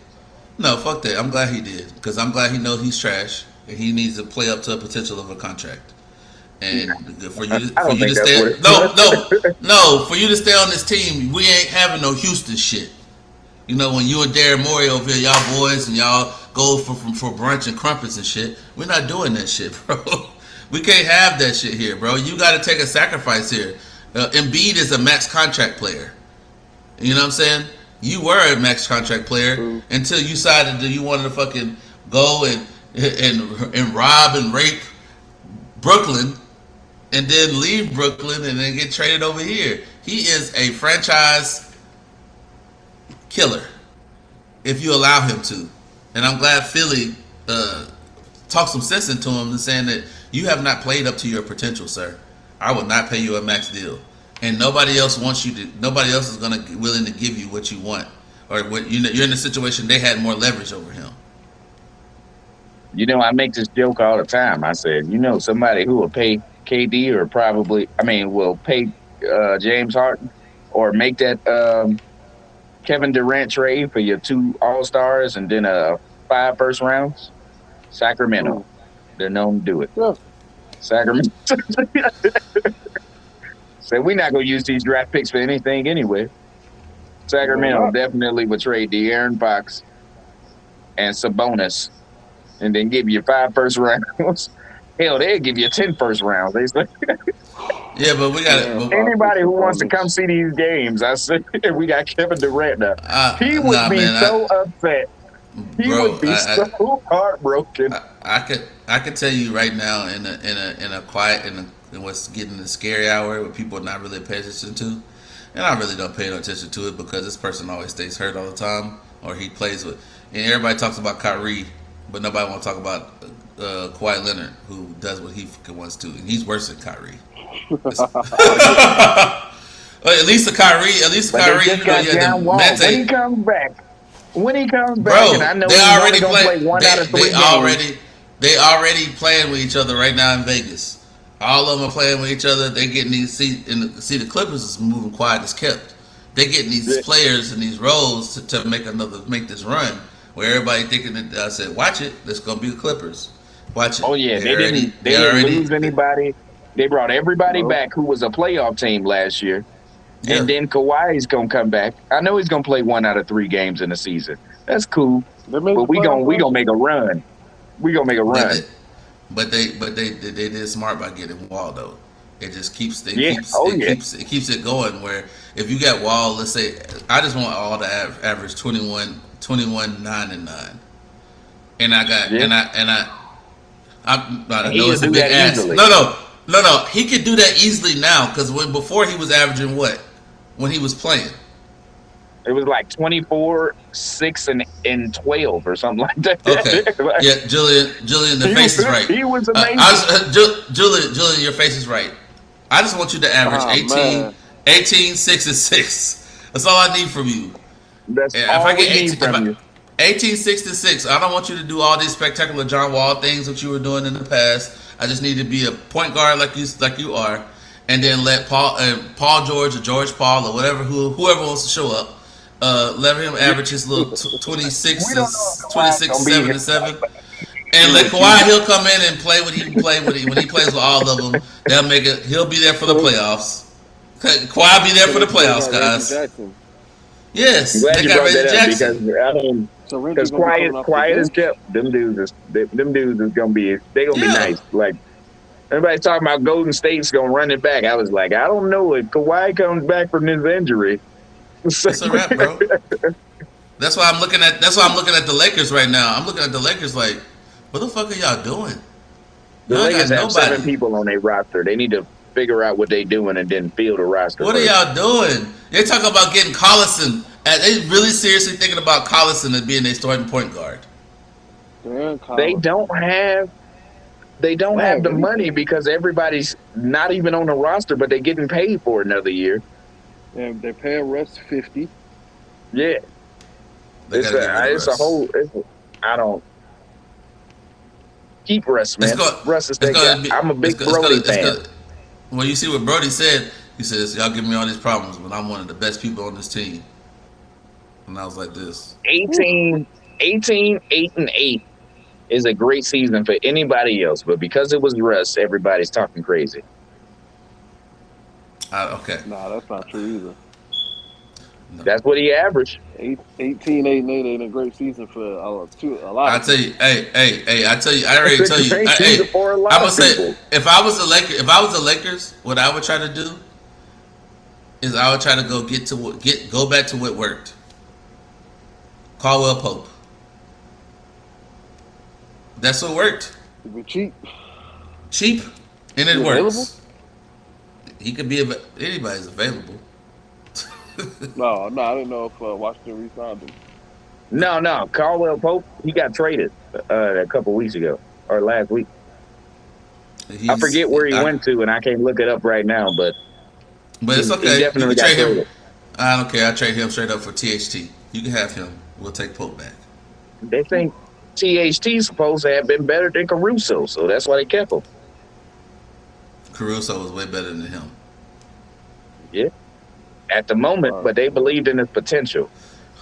No, fuck that. I'm glad he did because I'm glad he knows he's trash and he needs to play up to the potential of a contract. And I for don't you to think that's stay what it no for you to stay on this team, we ain't having no Houston shit. You know when you and Darren Morey over here, y'all boys, and y'all go for brunch and crumpets and shit. We're not doing that shit, bro. We can't have that shit here, bro. You got to take a sacrifice here. Embiid is a max contract player. You know what I'm saying? You were a max contract player True. until you decided that you wanted to fucking go and rob and rape Brooklyn and then leave Brooklyn and then get traded over here. He is a franchise killer if you allow him to. And I'm glad Philly talked some sense into him and saying that you have not played up to your potential, sir. I will not pay you a max deal, and nobody else wants you to. Nobody else is gonna willing to give you what you want, or what you know. You're in a situation they had more leverage over him. You know, I make this joke all the time. I said, you know, somebody who will pay KD or probably, I mean, will pay James Harden or make that Kevin Durant trade for your two All Stars and then five first rounds. Sacramento, Ooh. they're known to do it. Yeah. Sacramento said we're not gonna use these draft picks for anything anyway. They're Sacramento not. definitely would trade De'Aaron Fox and Sabonis and then give you five first rounds. Hell, they'll give you 10 first rounds. They say Yeah, but we got Aaron it. Fox and anybody who wants to come Sabonis. see these games, I said we got Kevin Durant now. He would Nah, be man, so upset. He would bro, be so heartbroken. I could tell you right now in a quiet in what's getting the scary hour where people are not really paying attention to, and I really don't pay no attention to it because this person always stays hurt all the time or he plays with, and everybody talks about Kyrie, but nobody want to talk about Kawhi Leonard who does what he wants to, and he's worse than Kyrie. Well, at least the But they Kyrie, just you know, got you had John the Wall. meditate. When he comes back, and I Bro, know they he's only already gonna play. play one out of They three games. already playing with each other right now in Vegas. All of them are playing with each other. They getting these see the Clippers is moving quiet as kept. They getting these Yeah. players in these roles to make this run where everybody thinking that I said watch it. This gonna be the Clippers. Watch it. Oh yeah, they They didn't already lose anybody. They brought everybody No. back who was a playoff team last year. yeah. And then Kawhi's gonna come back. I know he's gonna play one out of three games in the season. That's cool. They made But the playoffs we last gonna year. make a run. We gonna make a But run. they did smart by getting Wall though. It just Yeah. Oh yeah. it keeps it going. Where if you got Wall, let's say I just want all to average 21, 9 and 9. and I got Yeah, I know he'll it's a do big that ask. easily. No. He could do that easily now because before he was averaging what when he was playing. It was like 24, 6, and 12 or something like that. Okay, Like, yeah, Julian, the face is right. he was amazing. Julian, your face is right. I just want you to average Oh 18, man, 18, 6, and 6. That's all I need from you. That's Yeah, if I all we get need 18, if from I, you. 18, 6 to 6, I don't want you to do all these spectacular John Wall things that you were doing in the past. I just need to be a point guard like you are, and then let Paul George or George Paul or whoever wants to show up. Let him average his little 26, We don't know if Kawhi's 26, gonna be 7, here. and 7. Agree And let with Kawhi, you. he'll come in and play when he plays with all of them. They'll make it. He'll be there for the so playoffs. Kawhi be there so for they the still playoffs, got Reggie guys. Jackson. I'm Yes, glad they you got brought that Reggie up because Jackson. I don't. So Reggie Because gonna be coming off the quiet as bench. kept, them dudes is gonna be they gonna be Yeah, nice. Like everybody's talking about Golden State's gonna run it back. I was like, I don't know if Kawhi comes back from his injury. So, it's a wrap, bro. That's why I'm looking at. That's why I'm looking at the Lakers right now. I'm looking at the Lakers like, what the fuck are y'all doing? the Y'all Lakers got have 7 nobody. people on their roster. They need to figure out what they're doing and then field a roster What are first. y'all doing? They talking about getting Collison. They really seriously thinking about Collison as being their starting point guard. Darren They Collison. don't have they don't Don't have have the money anything. because everybody's not even on the roster, but they're getting paid for another year. And they're paying Russ 50. Yeah, They got to get rid of it's a Russ. whole. I don't keep Russ, It's man. going. Russ is It's that guy. going to be. I'm a It's big going. It's going. Brody It's fan. going. Well, you see what Brody said. He says, "Y'all give me all these problems, but I'm one of the best people on this team." And I was like, "This." 18, 18, 8 and 8 is a great season for anybody else, but because it was Russ, everybody's talking crazy. Okay. Nah, that's not true either. No. That's what he averaged. 18, 8 and 8 ain't a great season for a lot I of tell people. you, hey, I tell you, I It's already a tell you, great season hey, for a I'm lot gonna of say, people. if I was the Lakers, what I would try to do is I would try to go back to what worked. Caldwell Pope. That's what worked. If it's cheap, Cheap, and it you available? works. He could be anybody's available. No, I didn't know if Washington re-signed him. No, Caldwell Pope, he got traded a couple weeks ago or last week. I He's, forget where he I, went to, and I can't look it up right now, but but it's he okay. You definitely can got trade him. traded. I don't care. I trade him straight up for THT. You can have him. We'll take Pope back. They think THT's supposed to have been better than Caruso, so that's why they kept him. Caruso was way better than him. Yeah, at the moment, but they believed in his potential.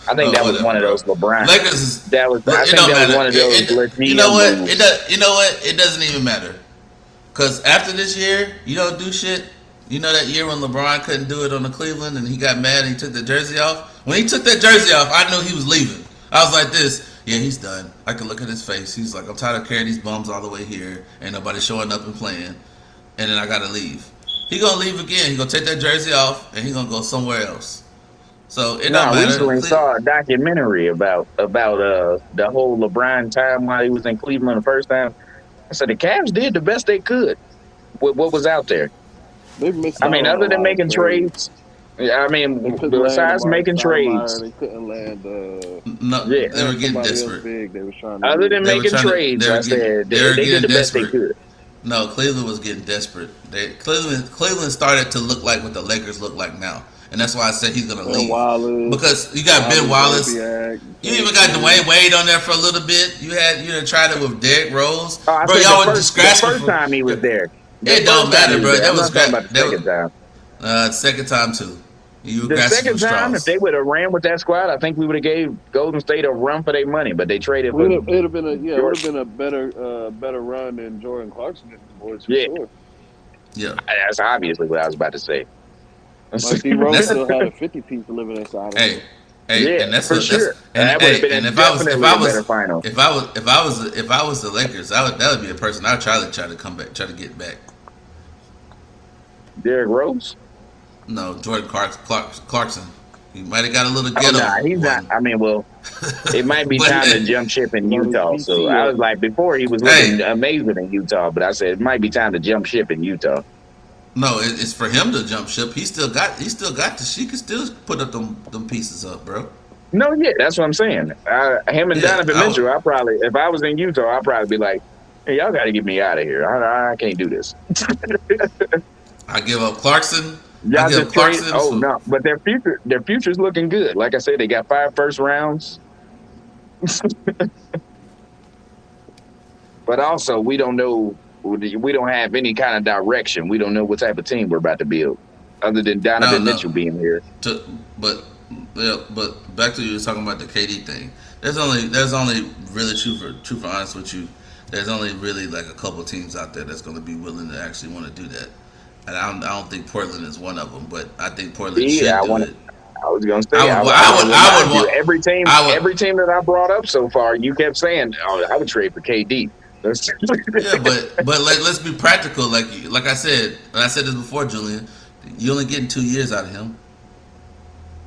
I think that was Whatever, one of bro. those LeBron. Lakers is. That was. But I it think don't that was matter. one of those. Let's You know what? moves. It does. You know what? It doesn't even matter. Cause after this year, you don't do shit. You know that year when LeBron couldn't do it on the Cleveland and he got mad and he took the jersey off. When he took that jersey off, I knew he was leaving. I was like, "This, yeah, he's done." I could look at his face. He's like, "I'm tired of carrying these bums all the way here. Ain't nobody showing up and playing, and then I gotta leave." He gonna leave again. He gonna take that jersey off and he gonna go somewhere else. So it No, don't I matter. recently saw a documentary about the whole LeBron time while he was in Cleveland the first time. I said the Cavs did the best they could with what was out there. They've missed I out mean, on a other than lot of making trades. trades, I They mean, couldn't land besides Amari making Stoudemire. trades, They couldn't land No, yeah, they were getting somebody else desperate. big. They was trying to other get. than They were making trying to. trades, I said They were they did getting the best they desperate. could. No, Cleveland was getting desperate. Cleveland started to look like what the Lakers look like now, and that's why I said he's gonna Ben leave Wallace, because you got Ben Wallace. You even got Dwayne Wade on there for a little bit. You done tried it with Derrick Rose, Oh, I bro. said Y'all were just the scratching first time he was there. It don't matter, bro. That I'm was not talking about the that second time. was second time too. You were The grasping second for time, if straws. they would have ran with that squad, I think we would have gave Golden State a run for their money. But they traded for It'd have been a better run than Jordan Clarkson did the boys for sure. Yeah, That's obviously what I was about to say. Like D Rose That's- still had a 50-piece living inside of him. Hey, Yeah, and that's for what sure. that's And that would have been and a if I was better final. if I was the Lakers, that would be a person I'd try to come back, try to get back. Derrick Rose. No, Jordan Clarkson. He might have got a little Oh no, ghetto he's not. one, I mean, well, it might be but time to jump ship in Got his Utah. So PC I up. was like, before he was looking hey, amazing in Utah, but I said it might be time to jump ship in Utah. no, it's for him to jump ship. He still got the. She can still put up them pieces up, bro. No, yeah, that's what I'm saying. Him and Yeah, Donovan I would. Mitchell, I probably, if I was in Utah, I'd probably be like, hey, y'all got to get me out of here. I can't do this. I give up Clarkson. I Y'all give up just trade. Clarkson Oh for no, but their future's looking good. Like I said, they got 5 first rounds, but also we don't know. We don't have any kind of direction. We don't know what type of team we're about to build, other than no, Donovan no. Mitchell being here. To, but yeah, but back to you talking about the KD thing. There's only really true for honest with you. There's only really like a couple teams out there that's going to be willing to actually want to do that. And I don't think Portland is one of them, but I think Portland See, should do it. I was gonna I say, would, I I want would, to I would remind you, want, I every would, team that I brought up so far, you kept saying, "Oh, I would trade for KD." yeah, but let's be practical. Like I said, and I said this before, Julian. You only getting 2 years out of him.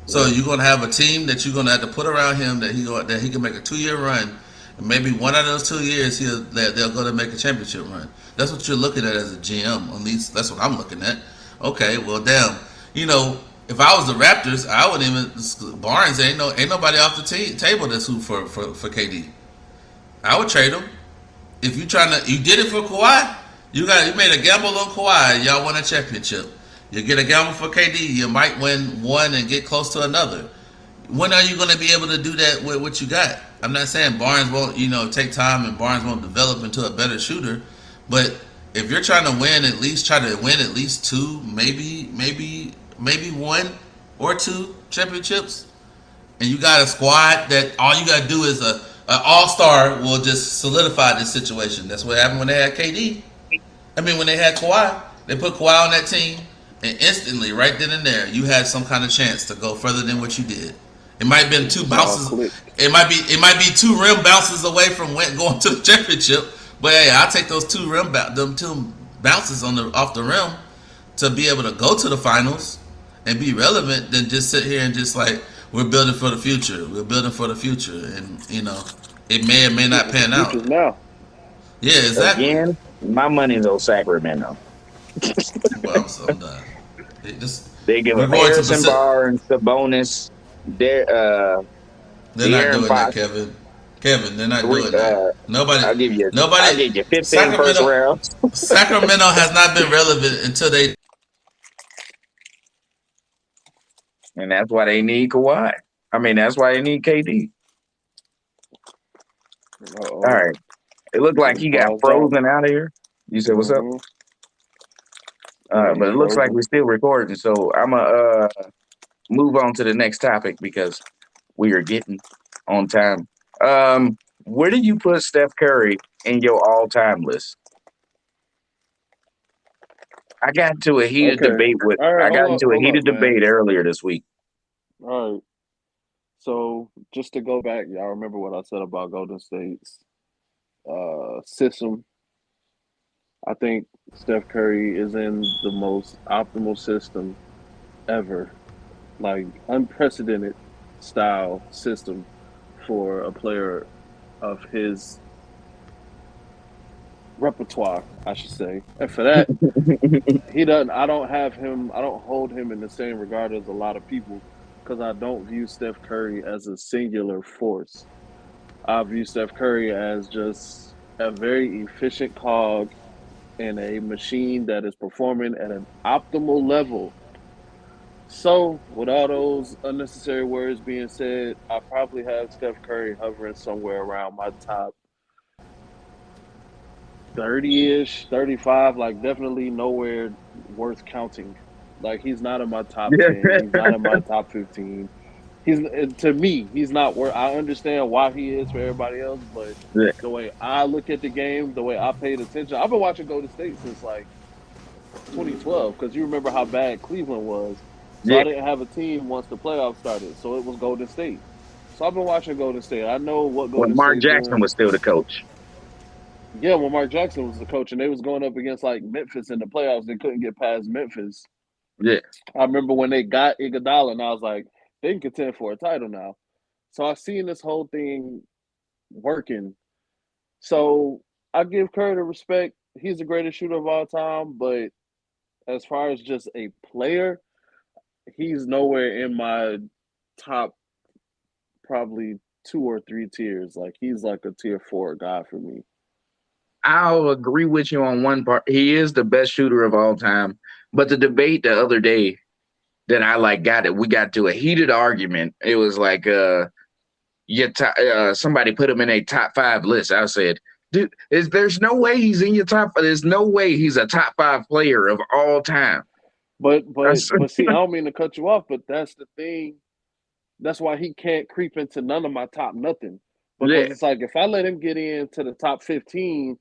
So Yeah. you're gonna have a team that you're gonna have to put around him that he can make a 2 year run, and maybe one out of those 2 years they'll go to make a championship run. That's what you're looking at as a GM. At least that's what I'm looking at. Okay, well, damn. You know, if I was the Raptors, I wouldn't even Barnes ain't nobody off the table that's who for KD. I would trade him. If you did it for Kawhi, you made a gamble on Kawhi. Y'all won a championship. You get a gamble for KD, you might win one and get close to another. When are you going to be able to do that with what you got? I'm not saying Barnes won't, take time and Barnes won't develop into a better shooter, but if you're trying to win, at least try to win at least two, maybe one or two championships, and you got a squad that all you got to do is a all star will just solidify this situation. That's what happened when they had KD. I mean, when they had Kawhi, they put Kawhi on that team, and instantly, right then and there, you had some kind of chance to go further than what you did. It might have been It two just all bounces. clicked. It might be two rim bounces away from going to the championship. But hey, I'll take those them two bounces off the rim to be able to go to the finals and be relevant than just sit here and just like we're building for the future. We're building for the future, and it may or may not The pan out. future's now. Yeah, exactly. Again, my money's on Sacramento. Well, I'm done. They give We're up going to Harrison Pacific. Barnes, Sabonis, They're not De'Aaron doing that, Fox. Kevin. Kevin, they're not Three, doing that. Nobody, I'll nobody. give you 15 first Sacramento, rounds, Sacramento has not been relevant until they. and that's why they need Kawhi. I mean, that's why they need KD. All Uh-oh. right, it looked like Somebody he got paused out. frozen out of here. You said what's up? Mm-hmm. Yeah, he But it looks like frozen. we're still recording, so I'm gonna move on to the next topic because we are getting on time. Where do you put Steph Curry in your all-time list? I got into a heated Okay. debate with. All right, I got into a hold up, heated man. debate earlier this week. All right. So just to go back, y'all remember what I said about Golden State's system. I think Steph Curry is in the most optimal system ever, like unprecedented style system for a player of his repertoire, I should say. And for that, he doesn't. I don't have him. I don't hold him in the same regard as a lot of people because I don't view Steph Curry as a singular force. I view Steph Curry as just a very efficient cog in a machine that is performing at an optimal level. So, with all those unnecessary words being said, I probably have Steph Curry hovering somewhere around my top 30 ish, 35, like definitely nowhere worth counting. Like, he's not in my top 10, he's not in my top 15. To me, he's not worth. I understand why he is for everybody else, but Yeah, the way I look at the game, the way I paid attention, I've been watching Golden State since like 2012 because you remember how bad Cleveland was. So yeah. I didn't have a team once the playoffs started. So it was Golden State. So I've been watching Golden State. I know what When Golden Mark State's Jackson doing. was still the coach. Yeah, when Mark Jackson was the coach and they was going up against like Memphis in the playoffs, they couldn't get past Memphis. Yeah, I remember when they got Iguodala, and I was like, they can contend for a title now. So I've seen this whole thing working. So I give Curry the respect. He's the greatest shooter of all time, but as far as just a player, he's nowhere in my top probably 2 or 3 tiers. Like he's like a tier 4 guy for me. I'll agree with you on one part. He is the best shooter of all time. But the debate the other day that I like got it, we got to a heated argument. It was like somebody put him in a top 5 list. I said, dude, there's no way he's in your top. There's no way he's a top 5 player of all time. But see, I don't mean to cut you off, but that's the thing. That's why he can't creep into none of my top nothing. Because it's like if I let him get into the top 15,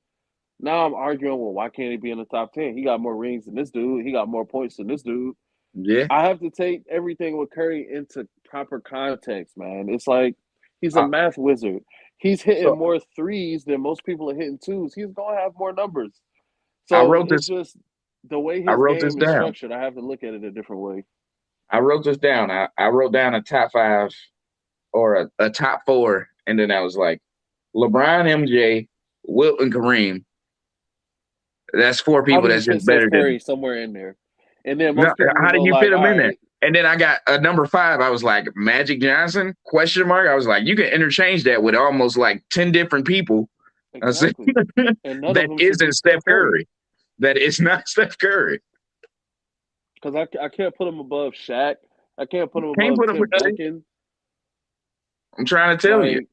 now I'm arguing, well, why can't he be in the top 10? He got more rings than this dude. He got more points than this dude. Yeah. I have to take everything with Curry into proper context, man. It's like he's a math wizard. He's hitting more threes than most people are hitting twos. He's going to have more numbers. So it's just the way his game is structured. I have to look at it a different way. I wrote this down. I wrote down a top 5 or a top 4, and then I was like, LeBron, MJ, Wilt, and Kareem. That's 4 people that's just better than Curry somewhere in there. And then most people how do you like, fit him in there? And then I got a number 5. I was like, Magic Johnson? Question mark. I was like, you can interchange that with almost like 10 different people. Exactly. That isn't Steph Curry. That is not Steph Curry. Because I can't put him above Shaq. I can't put him above Tim Duncan. I'm trying to tell you.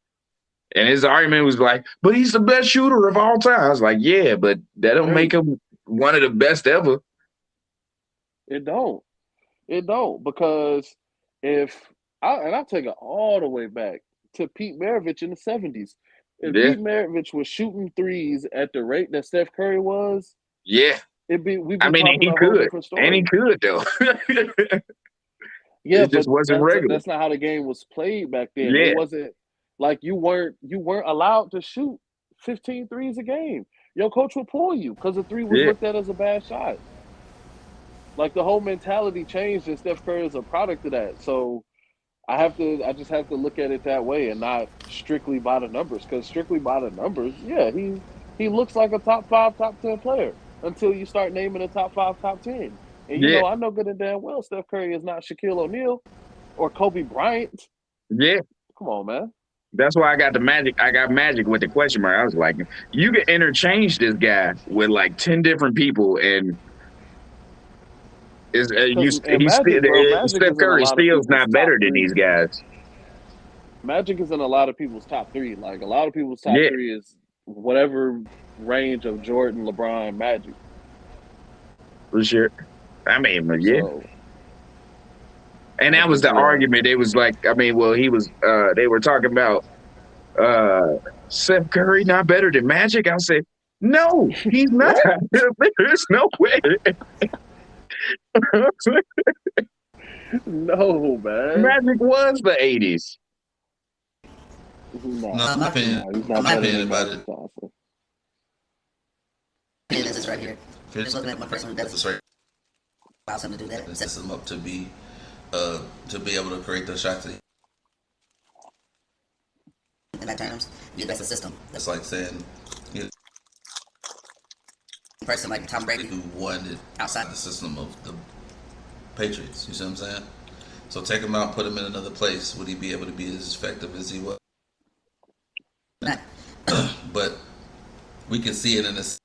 And his argument was like, but he's the best shooter of all time. I was like, yeah, but that don't make him one of the best ever. It don't. Because I'll take it all the way back to Pete Maravich in the 70s. If Pete Maravich was shooting threes at the rate that Steph Curry was, yeah. we'd be he talking about a whole different story. And he could, though. Yeah, it just wasn't regular. That's not how the game was played back then. Yeah. It wasn't like you weren't allowed to shoot 15 threes a game. Your coach would pull you because the 3 was looked at as a bad shot. Like the whole mentality changed, and Steph Curry is a product of that. So I just have to look at it that way and not strictly by the numbers. Because strictly by the numbers, yeah, he looks like a top 5, top 10 player until you start naming a top 5, top 10. And you know, I know good and damn well Steph Curry is not Shaquille O'Neal or Kobe Bryant. Yeah. Come on, man. That's why I got the Magic. I got Magic with the question mark. I was like, you can interchange this guy with like 10 different people, and Steph Curry still is not better than these guys. Magic is in a lot of people's top 3. Like a lot of people's top 3 is whatever range of Jordan, LeBron, Magic. For sure. I mean, yeah. So, and that was the argument. It was like, I mean, well, he was. They were talking about Steph Curry not better than Magic. I said, no, he's not. There's no way. No, man. Magic was the 80s. No, I'm not opinion about it. This is right here. Just looking at one person that's right. allows him to do that. It sets him up to be able to create the shots. In that terms, that's a system. That's like saying, a person like Tom Brady who won it outside the system of the Patriots. You see what I'm saying? So take him out, put him in another place. Would he be able to be as effective as he was? But we can see it in this.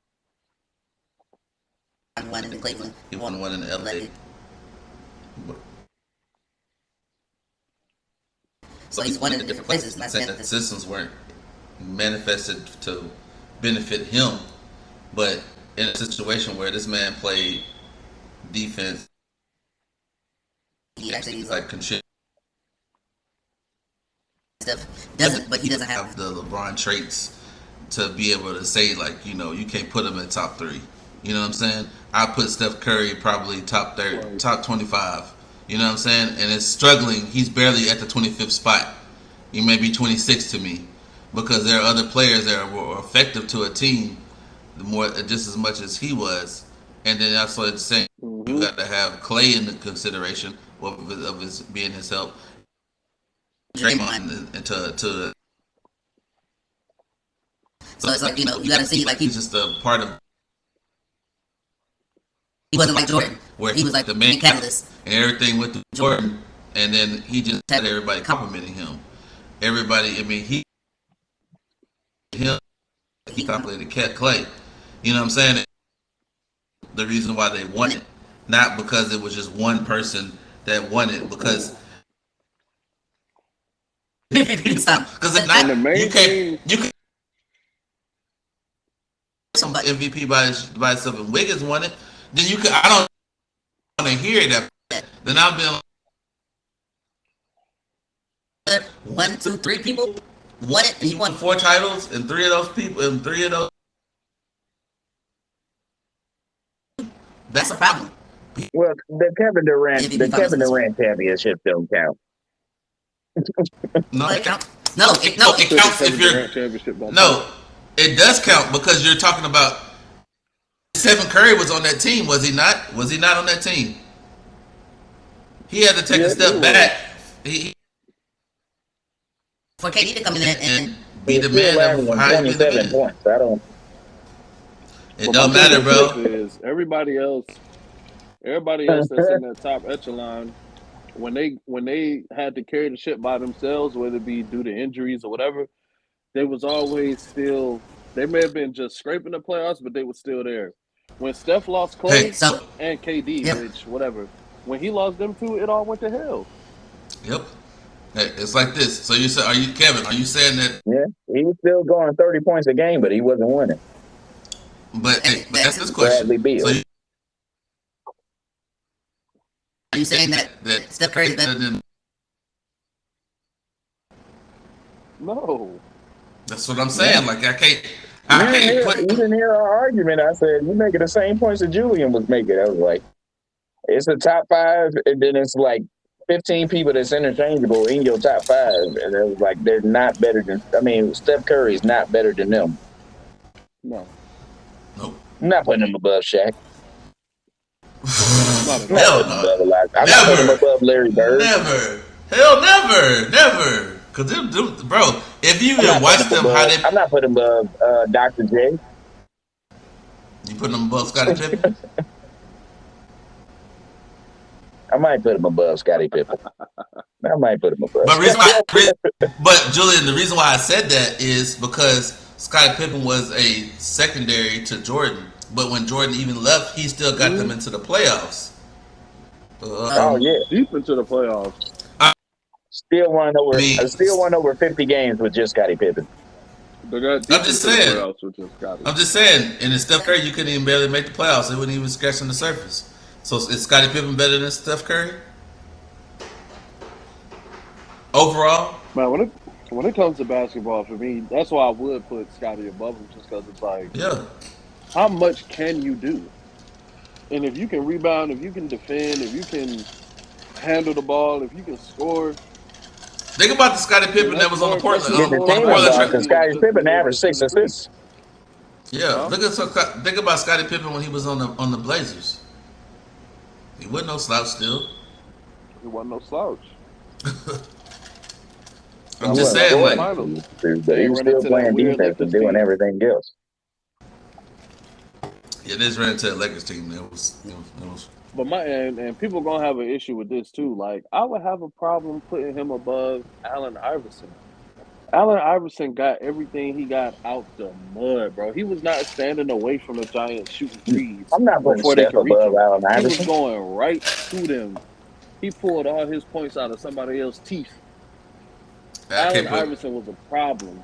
He won in Cleveland. He won one in LA. So he's won in different places. Not saying that the systems weren't manifested to benefit him, but in a situation where this man played defense, he actually like contribute. But he doesn't have the LeBron traits to be able to say, like, you know, you can't put him in top 3. You know what I'm saying? I put Steph Curry probably top 30, top 25. You know what I'm saying? And it's struggling. He's barely at the 25th spot. He may be 26 to me, because there are other players that are more effective to a team, just as much as he was. And then also at the same, you got to have Clay in the consideration of his being his help. Draymond and to. So it's like, you know, you gotta see, like, He's just a part of. he wasn't like Jordan, Where he was like the main catalyst. and everything with Jordan, and then he just had everybody complimenting him. Everybody, I mean, he complimented Clay. You know what I'm saying? The reason why they won it, not because it was just one person that won it, because if not, And the main you can't Somebody. MVP by itself. And Wiggins won it, then you could. I don't want to hear that. Then I'll be like, 1, 2, 3 people won it, and he won 4 titles, and 3 of those people, and 3 of those. That's a problem. Well, the Kevin Durant championship don't count. No, It counts. it No, it counts if you're. Championship don't count. No, it does count because you're talking about. Stephen Curry was on that team, was he not? Was he not on that team? He had to take a step back. He for KD to come in and be the man of how he be the 27 man. points. I don't. It But don't my matter, thing bro. is everybody else that's in that top echelon, when they had to carry the shit by themselves, whether it be due to injuries or whatever, they was always still. They may have been just scraping the playoffs, but they were still there. When Steph lost Clay Hey, so and KD, yeah. which whatever, when he lost them two, it all went to hell. Yep. Hey, it's like this. So you say, are you Kevin? Are you saying that? Yeah, he was still going 30 points a game, but he wasn't winning. But that's this question. Bradley Beal. So are you saying that Steph Curry is better? No, That's what I'm saying. Like I can't You didn't hear our argument. I said, you making the same points that Julian was making. I was like, it's a top 5, and then it's like 15 people that's interchangeable in your top 5. And it was like, they're not better than, Steph Curry is not better than them. no. I'm not putting him above Shaq. Hell no. I'm not putting him above Larry Bird. Never. Hell, never. Cause them, bro, if you even watch them, how they. I'm not putting him above Dr. J. You putting them above Scottie Pippen? I might put him above Scottie Pippen. I might put him above. But Julian, the reason why I said that is because Scottie Pippen was a secondary to Jordan. But when Jordan even left, he still got them into the playoffs. Deep into the playoffs. Still won over 50 games with just Scottie Pippen. I'm just saying. And in Steph Curry, you couldn't even barely make the playoffs. They wouldn't even scratch on the surface. So is Scottie Pippen better than Steph Curry? Overall? Man, when it comes to basketball, for me, that's why I would put Scottie above him, just because it's like, how much can you do? And if you can rebound, if you can defend, if you can handle the ball, if you can score. Think about the Scottie Pippen that was on the Portland. Because Scottie Pippen averaged 6 assists. Yeah, think about Scottie Pippen when he was on the Blazers. He wasn't no slouch still. He wasn't no slouch. I'm just saying, like, he was still playing defense and doing everything else. Yeah, they just ran into that Lakers team. It was. But and people gonna have an issue with this too. Like, I would have a problem putting him above Allen Iverson. Allen Iverson got everything he got out the mud, bro. He was not standing away from the Giants shooting threes. I'm not putting Steph above Allen Iverson. He was going right to them. He pulled all his points out of somebody else's teeth. Allen Iverson was a problem.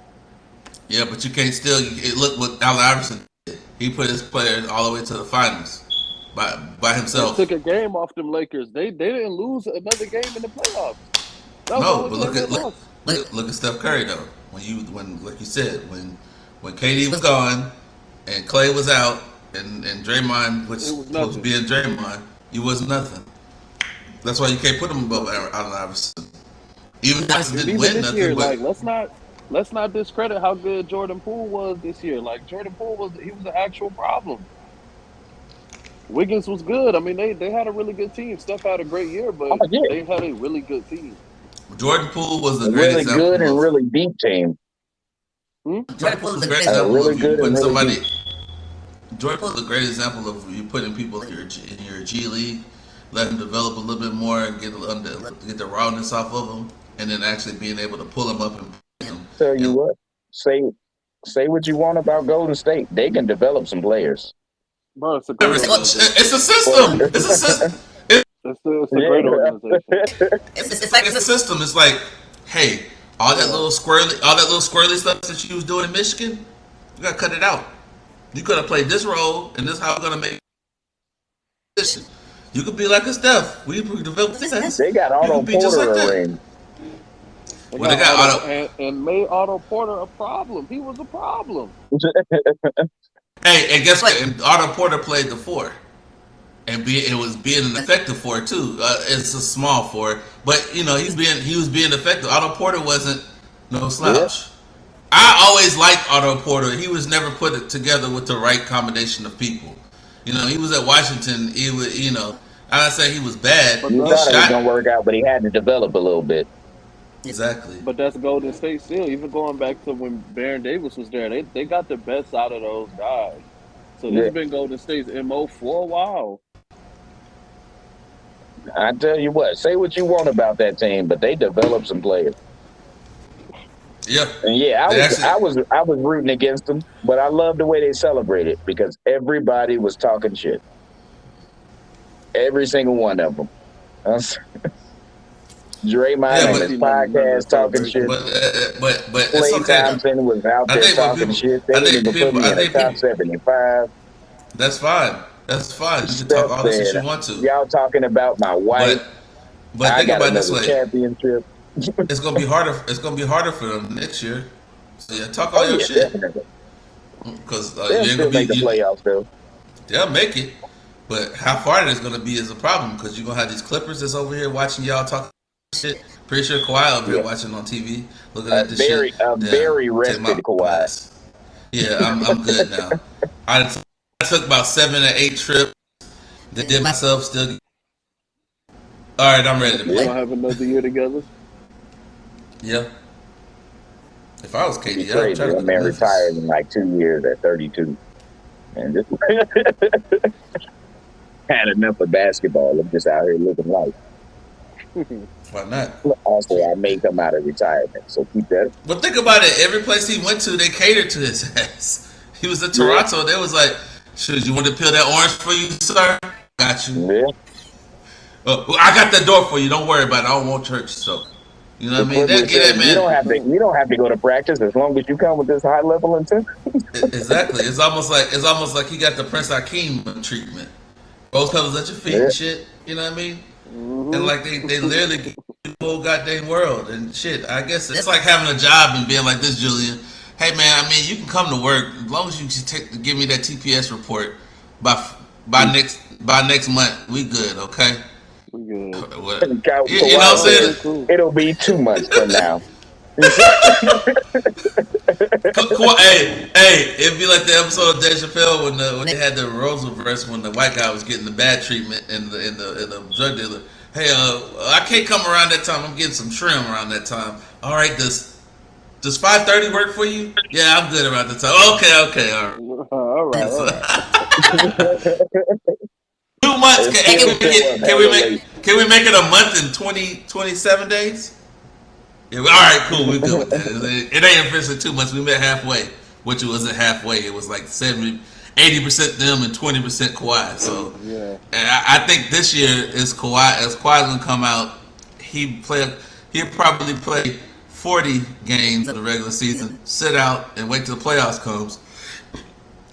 Yeah, but you can't still look what Allen Iverson did. He put his players all the way to the finals by himself. They took a game off them Lakers. They didn't lose another game in the playoffs. No, but look at Steph Curry though. When like you said, when KD was gone and Clay was out and Draymond, which was supposed to be in Draymond, he was nothing. That's why you can't put him above Allen Iverson. Even Iverson didn't win this nothing. Year, but let's not discredit how good Jordan Poole was this year. Like, Jordan Poole was an actual problem. Wiggins was good. I mean, they had a really good team. Steph had a great year, but they had a really good team. Jordan Poole was A a great really good example and of. really deep team. Jordan Poole was a great A example really of you good and putting really somebody. deep. Jordan Poole is a great example of you putting people in your G League, let them develop a little bit more and get the rawness off of them, and then actually being able to pull them up and play them. Tell you And what, say what you want about Golden State. They can develop some players. Bro, it's a great organization. it's a But system. It's a system. It's a great yeah, organization. It's a system. It's like, hey, all that little squirrely stuff that you was doing in Michigan, you gotta cut it out. You could have played this role, and this is how we're gonna make this. You could be like a Steph. We develop this. they got You Otto could be just Porter like that. arranged. They Well, they got got Otto, and made Otto Porter a problem. He was a problem. Hey, and guess what? And Otto Porter played the four, and it was being an effective four too. It's a small four, but he was being effective. Otto Porter wasn't no slouch. I always liked Otto Porter. He was never put it together with the right combination of people. He was at Washington. He was, I'm not saying he was bad. But You He thought it was shot gonna work out, but he had to develop a little bit. exactly. But that's Golden State still. Even going back to when Baron Davis was there, they got the best out of those guys. So this Yeah. has been Golden State's MO for a while. I tell you what, say what you want about that team, but they developed some players. Yeah, And yeah, they actually. I was rooting against them, but I love the way they celebrated because everybody was talking shit. Every single one of them. Draymond Yeah, on but his podcast talking shit. but it's Klay okay. Thompson was out I there think when talking people, shit. They I didn't think even put people, me I in the think top people. 75. That's fine. That's fine. You can Steph talk all the shit said, you want to. y'all talking about my wife. But I think got about it this another way. championship. It's gonna be harder. It's gonna be harder for them next year. So yeah, talk Oh all your yeah, shit definitely. because They'll you ain't still gonna make the be. playoffs though. They'll make it, but how far it's gonna be is a problem because you're gonna have these Clippers that's over here watching y'all talk shit. Pretty sure Kawhi over here Yeah. watching on TV, looking A at this shit. very Take my rested Kawhi. ass. Yeah, I'm good now. I took about 7 or 8 trips. Did myself still. All right, I'm ready to They play. gonna have another year together. Yeah. If I was It'd be KD, I'd crazy. try to That go to man Memphis. retired in like 2 years at 32. And just had enough of basketball. I'm just out here living life. Why not? Also, I may come out of retirement, so keep that. But think about it. Every place he went to, they catered to his ass. He was in Toronto. They was like, "Should you want to peel that orange for you, sir? Got you. Yeah. Well, I got that door for you. Don't worry about it. I don't want church, so you know what I mean. They'll Clippers get said, that man. you don't have to go to practice as long as you come with this high level intent. Exactly. It's almost like he got the Prince Akeem treatment. Rose petals at your feet Yeah. and shit. You know what I mean? And like they literally give you the whole goddamn world and shit. I guess it's like having a job and being like this, Julian. Hey man, I mean you can come to work as long as you just give me that TPS report by next month. We good, okay? We good. What? You know what I'm saying? Cool. It'll be 2 months from now. Hey, it'd be like the episode of Dave Chappelle when they had the Roosevelt when the white guy was getting the bad treatment and the drug dealer. Hey, I can't come around that time. I'm getting some trim around that time. All right, does 5:30 work for you? Yeah, I'm good around the time. Okay, all right. All right. 2 months. Can we make it a month and 27 days? Yeah, all right, cool. We're good with that. It ain't officially 2 months. We met halfway, which it wasn't halfway. It was like 80% them and 20% Kawhi. So Yeah. and I think this year is Kawhi. As Kawhi's gonna come out, he'll probably play 40 games in the regular season, sit out and wait till the playoffs comes,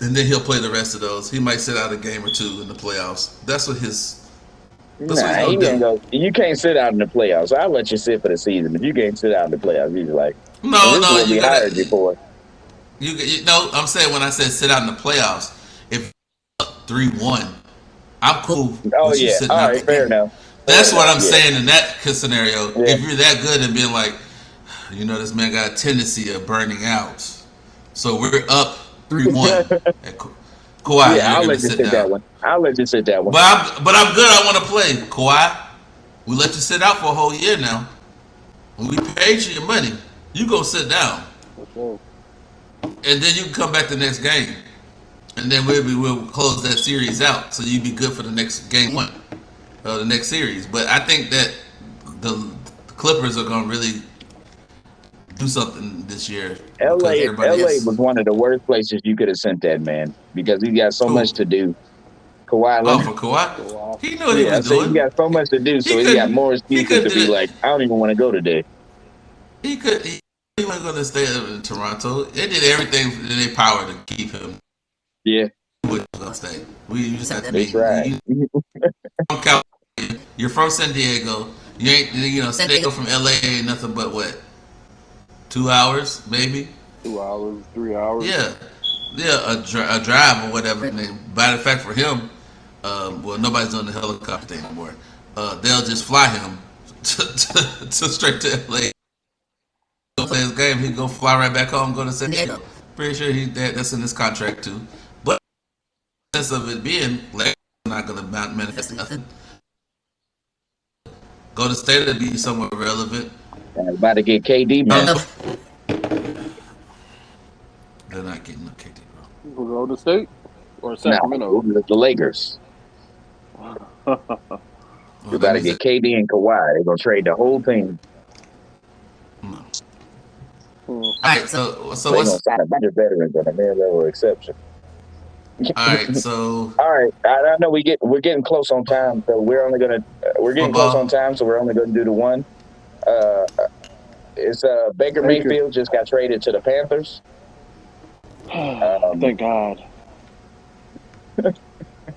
and then he'll play the rest of those. He might sit out a game or two in the playoffs. That's what his. That's what he's He gonna ain't do. go. You can't sit out in the playoffs. I'll let you sit for the season, but you can't sit out in the playoffs. He's like, No, this is what you we hired you gotta. for. You know, I'm saying when I said sit out in the playoffs, if 3-1, I'm cool. Oh with you yeah, sitting all out right, the fair game. enough. That's what I'm Yeah. saying in that scenario. Yeah. If you're that good and being like, this man got a tendency of burning out, so we're up 3-1. And Kawhi, Yeah, I'll you're let gonna you sit sit down. that one. I'll let you sit that one. But I'm good. I want to play. Kawhi, we let you sit out for a whole year now. when we paid you your money, you go sit down, For sure. and then you can come back the next game, and then we'll close that series out, so you be good for the next game one, the next series. But I think that the Clippers are gonna really do something this year because everybody LA else. was one of the worst places you could have sent that man because he got so much Who? to do. Kawhi Oh, Leonard. for Kawhi, So, he knew what he Yeah, I was say he doing. got so much to do, so He he got couldn't. more He excuses couldn't to be do it. like, I don't even want to go today. He could. He wasn't going to stay in Toronto. They did everything in their power to keep him. Yeah, He wasn't going to stay. We just have to they be. tried. From California. You're from San Diego. You ain't. San Diego from LA ain't nothing but what? 2 hours, maybe. 2 hours, 3 hours. Yeah, yeah, a drive or whatever. And matter of fact, for him, well, nobody's doing the helicopter thing anymore. They'll just fly him to straight to LA. Go play his game. He go fly right back home. Go to San Diego. Pretty sure that's in his contract too. But the sense of it being like not going to manifest nothing. Go to state to be somewhere relevant. About to get KD back. They're not getting no KD, bro. We'll go to State or Sacramento. No, the Lakers. We're about to get KD and Kawhi. They're gonna trade the whole thing. No. All right, so They're what's gonna sign a bunch of veterans and a mid-level exception. all right? So All right, I know we're getting close on time, so we're only gonna close on time, so we're only gonna do the one. It's Baker Mayfield just got traded to the Panthers. Thank God.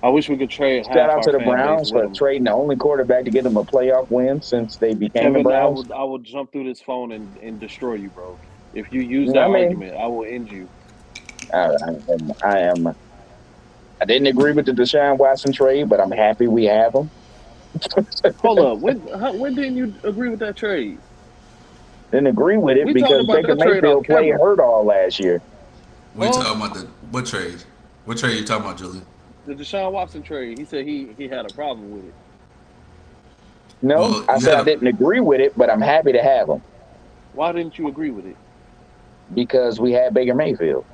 I wish we could trade. Shout out to the Browns for trading the only quarterback to get them a playoff win since they became the Browns. I will jump through this phone and destroy you, bro. If you use that argument, I will end you. I didn't agree with the Deshaun Watson trade, but I'm happy we have him. Hold up. When didn't you agree with that trade? Didn't agree with it because Baker Mayfield played hurt all last year. We talking about what trade? What trade you talking about, Julian? The Deshaun Watson trade. He said he had a problem with it. No, well, I said I didn't agree with it, but I'm happy to have him. Why didn't you agree with it? Because we had Baker Mayfield.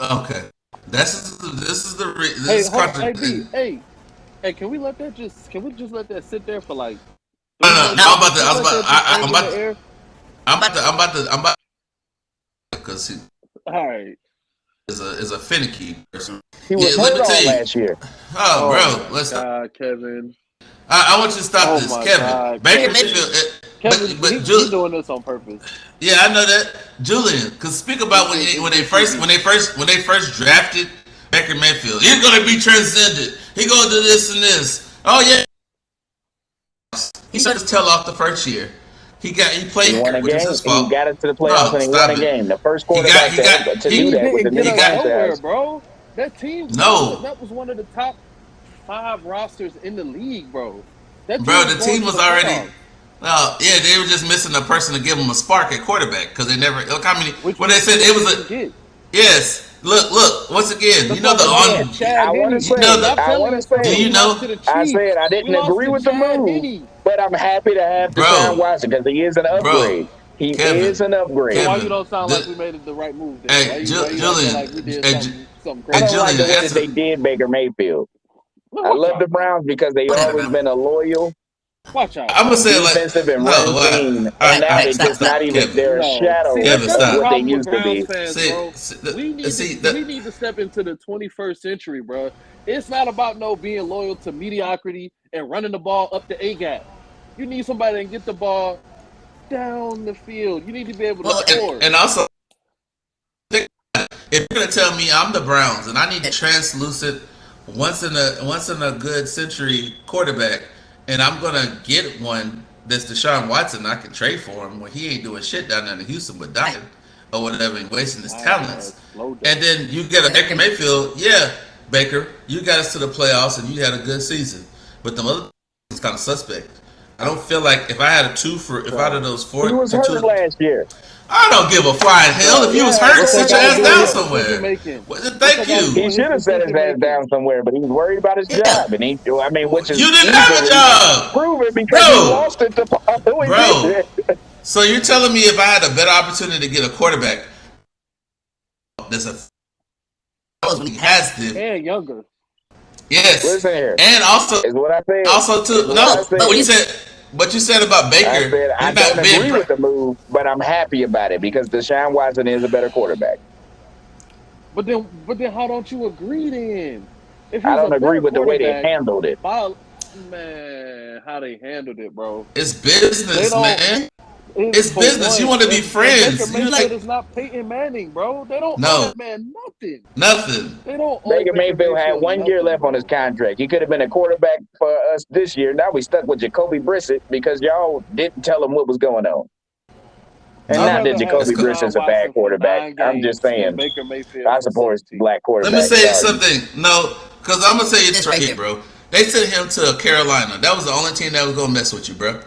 Okay, this is the hey, can we just let that sit there for like? No, I'm about to because all right. Is a finicky person. He was hurt all last year. Oh, bro, let's stop. Kevin. I want you to stop this, Kevin. Baker Mayfield. Kevin, he's doing this on purpose. Yeah, I know that, Julian. Cause speak about when they first drafted Baker Mayfield. He's gonna be transcendent. He gonna do this and this. Oh yeah. He started to tell off the first year. He played. He won a game. Is his fault. He got it to the playoffs and he won a game. The first quarterback to do that with the new franchise. Bro. That team. That was one of the top 5 rosters in the league, bro. The team was already. Well, yeah, they were just missing a person to give them a spark at quarterback because they never. Look how many. When they said it was a. Yes. Look. Once again, you know the on. I want to say. Do you know? I said I didn't agree with the move, but I'm happy to have Deshaun Watson because he is an upgrade. He is an upgrade. So why you don't sound like we made the right move? Then? Hey, Julian. Like we did something I crazy. don't like the way that they did Baker Mayfield. I love the Browns because they always been a loyal. Watch out. I'm gonna say defensive and run team, and now they just not even their shadow of what they used to be. We need to step into the 21st century, bro. It's not about being loyal to mediocrity and running the ball up the A gap. You need somebody to get the ball down the field. You need to be able to score. And also, if you're gonna tell me I'm the Browns and I need a translucent once in a good century quarterback. And I'm gonna get one that's Deshaun Watson. I can trade for him when he ain't doing shit down there in Houston but dying or whatever and wasting his talents. And then you get a Baker Mayfield. Yeah, Baker, you got us to the playoffs and you had a good season. But the other is kind of suspect. I don't feel like if I had a two for if out of those four, He was two, hurt last year. I don't give a flying hell. If you was hurt, sit your ass down somewhere. Thank you. He should have set his ass down somewhere, but he was worried about his job, and which is you didn't have a job. Prove it because he lost it to bro. So you're telling me if I had a better opportunity to get a quarterback, that's a when he has to and younger. Yes. Listen here. And also is what I said. Also too no, but you said. But you said about Baker. I said I don't agree with the move, but I'm happy about it because Deshaun Watson is a better quarterback. But then how don't you agree then? If I don't agree with the way they handled it. Man, how they handled it, bro. It's business, man. It's business. You want to be friends. Baker Mayfield is not Peyton Manning, bro. They don't owe that man nothing. Nothing. They don't. Baker Mayfield had 1 year left on his contract. He could have been a quarterback for us this year. Now we stuck with Jacoby Brissett because y'all didn't tell him what was going on. And not that Jacoby Brissett's a bad quarterback. I'm just saying. Baker Mayfield I support black quarterback. Let me say something. No, because I'm gonna say it's right here, bro. They sent him to Carolina. That was the only team that was gonna mess with you, bro.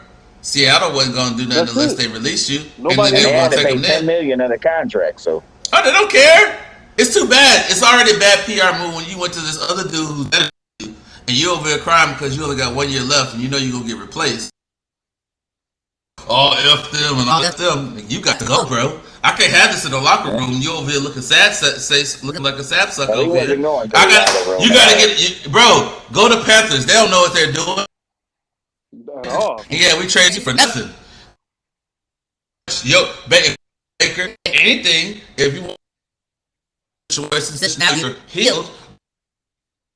Seattle wasn't going to do nothing unless they released you. Nobody had to pay $10 million of the contract, so. Oh, they don't care. It's too bad. It's already a bad PR move when you went to this other dude who's better than you, and you over here crying because you only got 1 year left and you know you're going to get replaced. Oh, F them and all F them. You got to go, bro. I can't have this in the locker room. You over here looking sad, looking like a sap sucker over here. You got to get, bro, go to Panthers. They don't know what they're doing. Yeah, we trade you for nothing. Yo, Baker, anything if you want situations healed,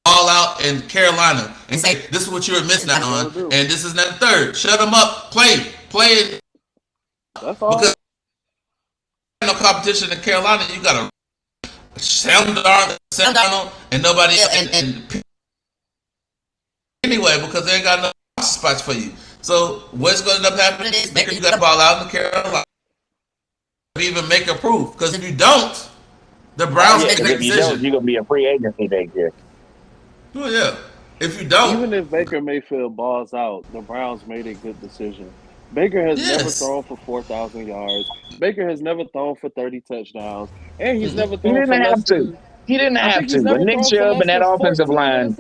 all out in Carolina and say this is what you were missing out on, and this is not the third. Shut them up. Play it. That's all. Because no competition in Carolina. You got a Sam Darnold and nobody else. Anyway, because they ain't got no spots for you. So what's going to end up happening is Baker, you got to ball out in Carolina. Even make a proof, because if you don't, the Browns make a decision. If you don't, you're gonna be a free agency next year. Oh yeah. If you don't, even if Baker Mayfield balls out, the Browns made a good decision. Baker has never thrown for 4,000 yards. Baker has never thrown for 30 touchdowns, and he's never thrown. He didn't have to. He didn't have to. But Nick Chubb and that offensive line,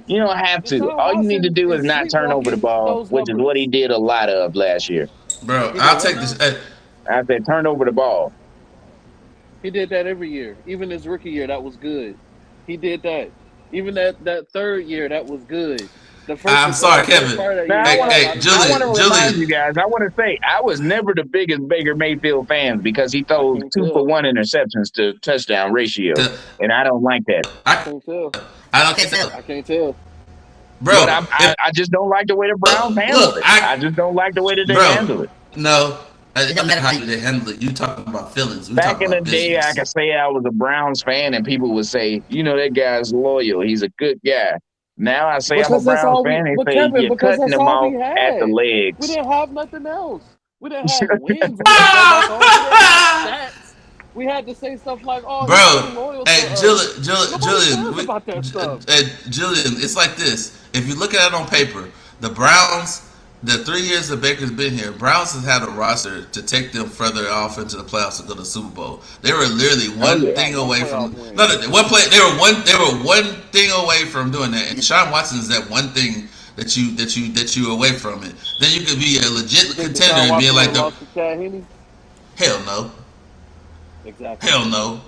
you don't have to. All you need to do is not turn over the ball, which is what he did a lot of last year. Bro, I'll take this. I said turn over the ball. He did that every year. Even his rookie year, that was good. He did that. Even that third year, that was good. I'm sorry, Kevin. Julian, you guys. I want to say I was never the biggest Baker Mayfield fan because he throws 2-for-1 interceptions to touchdown ratio, and I don't like that. I can't tell. I can't tell. Bro, but I just don't like the way the Browns handle it. I just don't like the way that they handle it. No. It doesn't matter how they handle it. You talking about feelings. Back in the day, I could say I was a Browns fan, and people would say, that guy's loyal. He's a good guy. Now I say I'm a Browns fan, and say you're cutting them off at the legs. We didn't have nothing else. We didn't have wins. Stats. We had to say stuff like, "Oh, bro, hey, Julian, it's like this. If you look at it on paper, the Browns. The 3 years that Baker's been here, Browns has had a roster to take them further off into the playoffs to go to the Super Bowl. They were literally one thing away from They were one thing away from doing that. And Deshaun Watson is that one thing that you away from it. Then you could be a legit contender and be like hell no. Exactly. Hell no.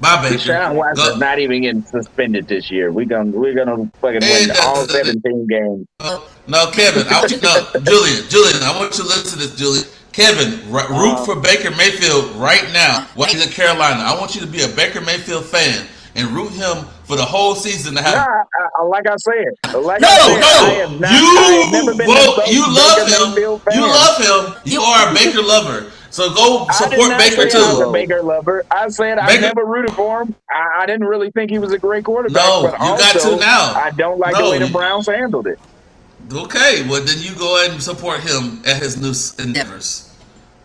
Bye, Baker. Deshaun Watson's not even getting suspended this year. We're gonna fucking win all 17 games. No, Kevin. Julian. I want you to listen to this, Julian. Kevin, root for Baker Mayfield right now while he's in Carolina. I want you to be a Baker Mayfield fan and root him for the whole season to have. Like I said. You love him. You love him. You are a Baker lover. So go support Baker too. I was a Baker lover. I said I never rooted for him. I didn't really think he was a great quarterback. No, but you got to now. I don't like the way the Browns handled it. Okay, well then you go ahead and support him at his new endeavors.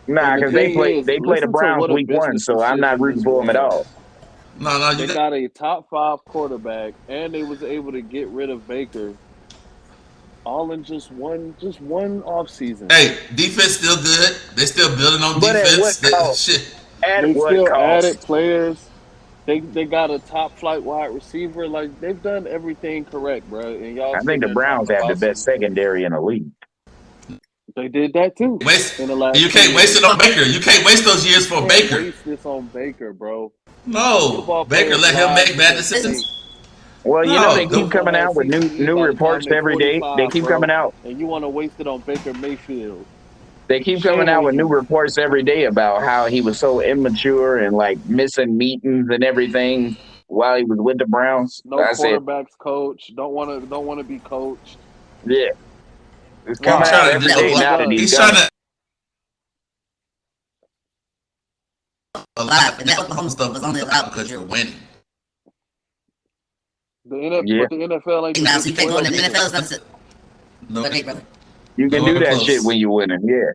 Nah, because they play the Browns week 1, so I'm not rooting for him at all. No, they got a top 5 quarterback, and they was able to get rid of Baker all in just one off season. Hey, defense still good. They still building on But at what defense. cost? Shit. At They what still added cost? players. They got a top flight wide receiver. Like they've done everything correct, bro. And y'all I think sitting the there talking Browns have the about best some. secondary in the league. They did that too Waste. in the last You 2 can't waste years. it on Baker. You can't waste those years for Can't Baker. waste this on Baker, bro. No, Football Baker players' let him lives make bad is at decisions. stake. Well, you know No, they keep Both of them coming had out with CTE new by the time reports they every day. They 45, keep coming bro. out. And you want to waste it on Baker Mayfield? They keep coming Shame out on with new you. reports every day about how he was so immature and like missing meetings and everything while he was with the Browns. No I said, quarterbacks coach. Don't want to be coached. yeah, it's Why? he's coming out trying to every do a What's day he lot. now that done? he's He's done trying it. to a lot, and that Oklahoma stuff was only allowed because you're winning. Yeah, But the NFL ain't the Now, Big so you can't go 12 in the either. NFL. It's not. No, Okay, brother. you can do nowhere that shit close. when you're winning. Yeah,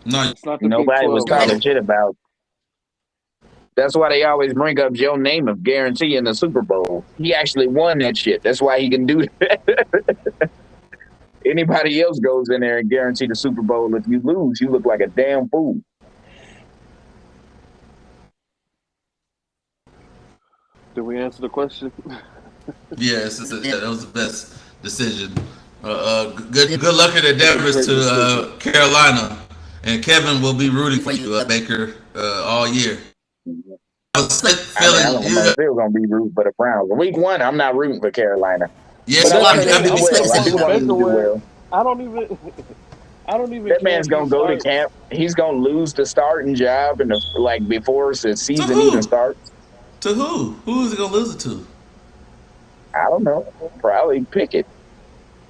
No, It's not the Big nobody was 12, talking bro. shit about. That's why they always bring up Joe Namath guaranteeing the Super Bowl. He actually won that shit. That's why he can do that. Anybody else goes in there and guarantee the Super Bowl. If you lose, you look like a damn fool. Did we answer the question? yes, that was the best decision. Good luck in the endeavors Great to decision. Carolina, and Kevin will be rooting for you, Baker, all year. I was I mean, feeling I'm you. still gonna be rooting for the Browns. Week 1, I'm not rooting for Carolina, Yes, but But you I that's are. want the You them have thing. to to do be I'm split talking well. I do about decision. want them Baker. to do Where well. I don't even, I don't even That care man's if he gonna go to starts. camp. He's gonna lose the starting job and like before the To season even who? starts. To who? Who is he gonna lose it to? I don't know. Probably Pickett.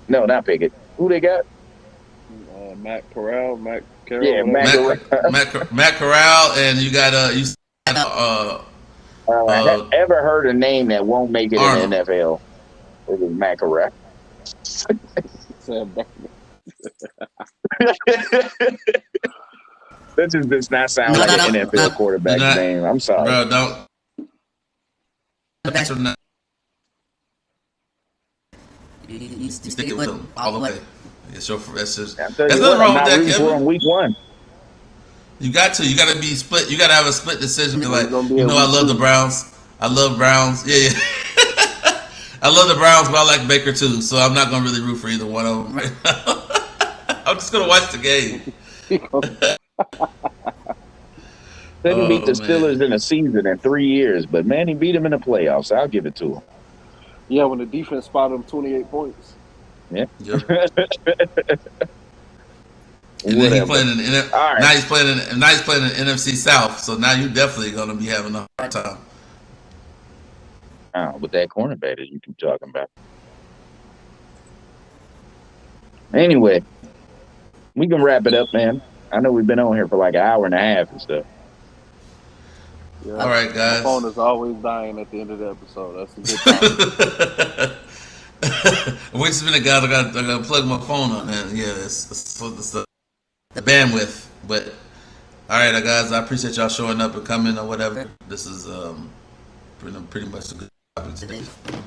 No, not Pickett. Who they got? Matt Corral, Matt Carroll, Yeah, whatever. Matt Corral, and you got Ever heard a name that won't make it in the Arnold. NFL? It was Macarena. Sam That just does not sound No, like no, an no, NFL no. Do quarterback's not, name. I'm sorry. bro. Don't. Okay. You Stick it with him all the way. It's your. That's just. I'll tell There's you nothing what, I'm wrong with not that, rooting for Kevin. him week 1. You got to. You got to be split. You got to have a split decision. Be like, It's gonna be you a know, I week love the 2. Browns. I love Browns. Yeah, yeah. I love the Browns, but I like Baker too. So I'm not gonna really root for either one of them right now. I'm just gonna watch the game. Didn't beat the Oh man. Steelers in a season in 3 years, but man, he beat them in the playoffs. I'll give it to him. Yeah, when the defense spotted him 28 points. Yeah. Yep. And then he Whatever. playing in All right. now he's playing in NFC South. So now you definitely gonna be having a hard time. With that cornerback that you keep talking about. Anyway, we can wrap it up, man. I know we've been on here for like an hour and a half and stuff. Yeah. All right, My guys. phone is always dying at the end of the episode. That's a good time. Wait just a minute, guys. I gotta plug my phone on, man. Yeah, it's the bandwidth. But all right, guys. I appreciate y'all showing up and coming or whatever. This is pretty much a good topic today.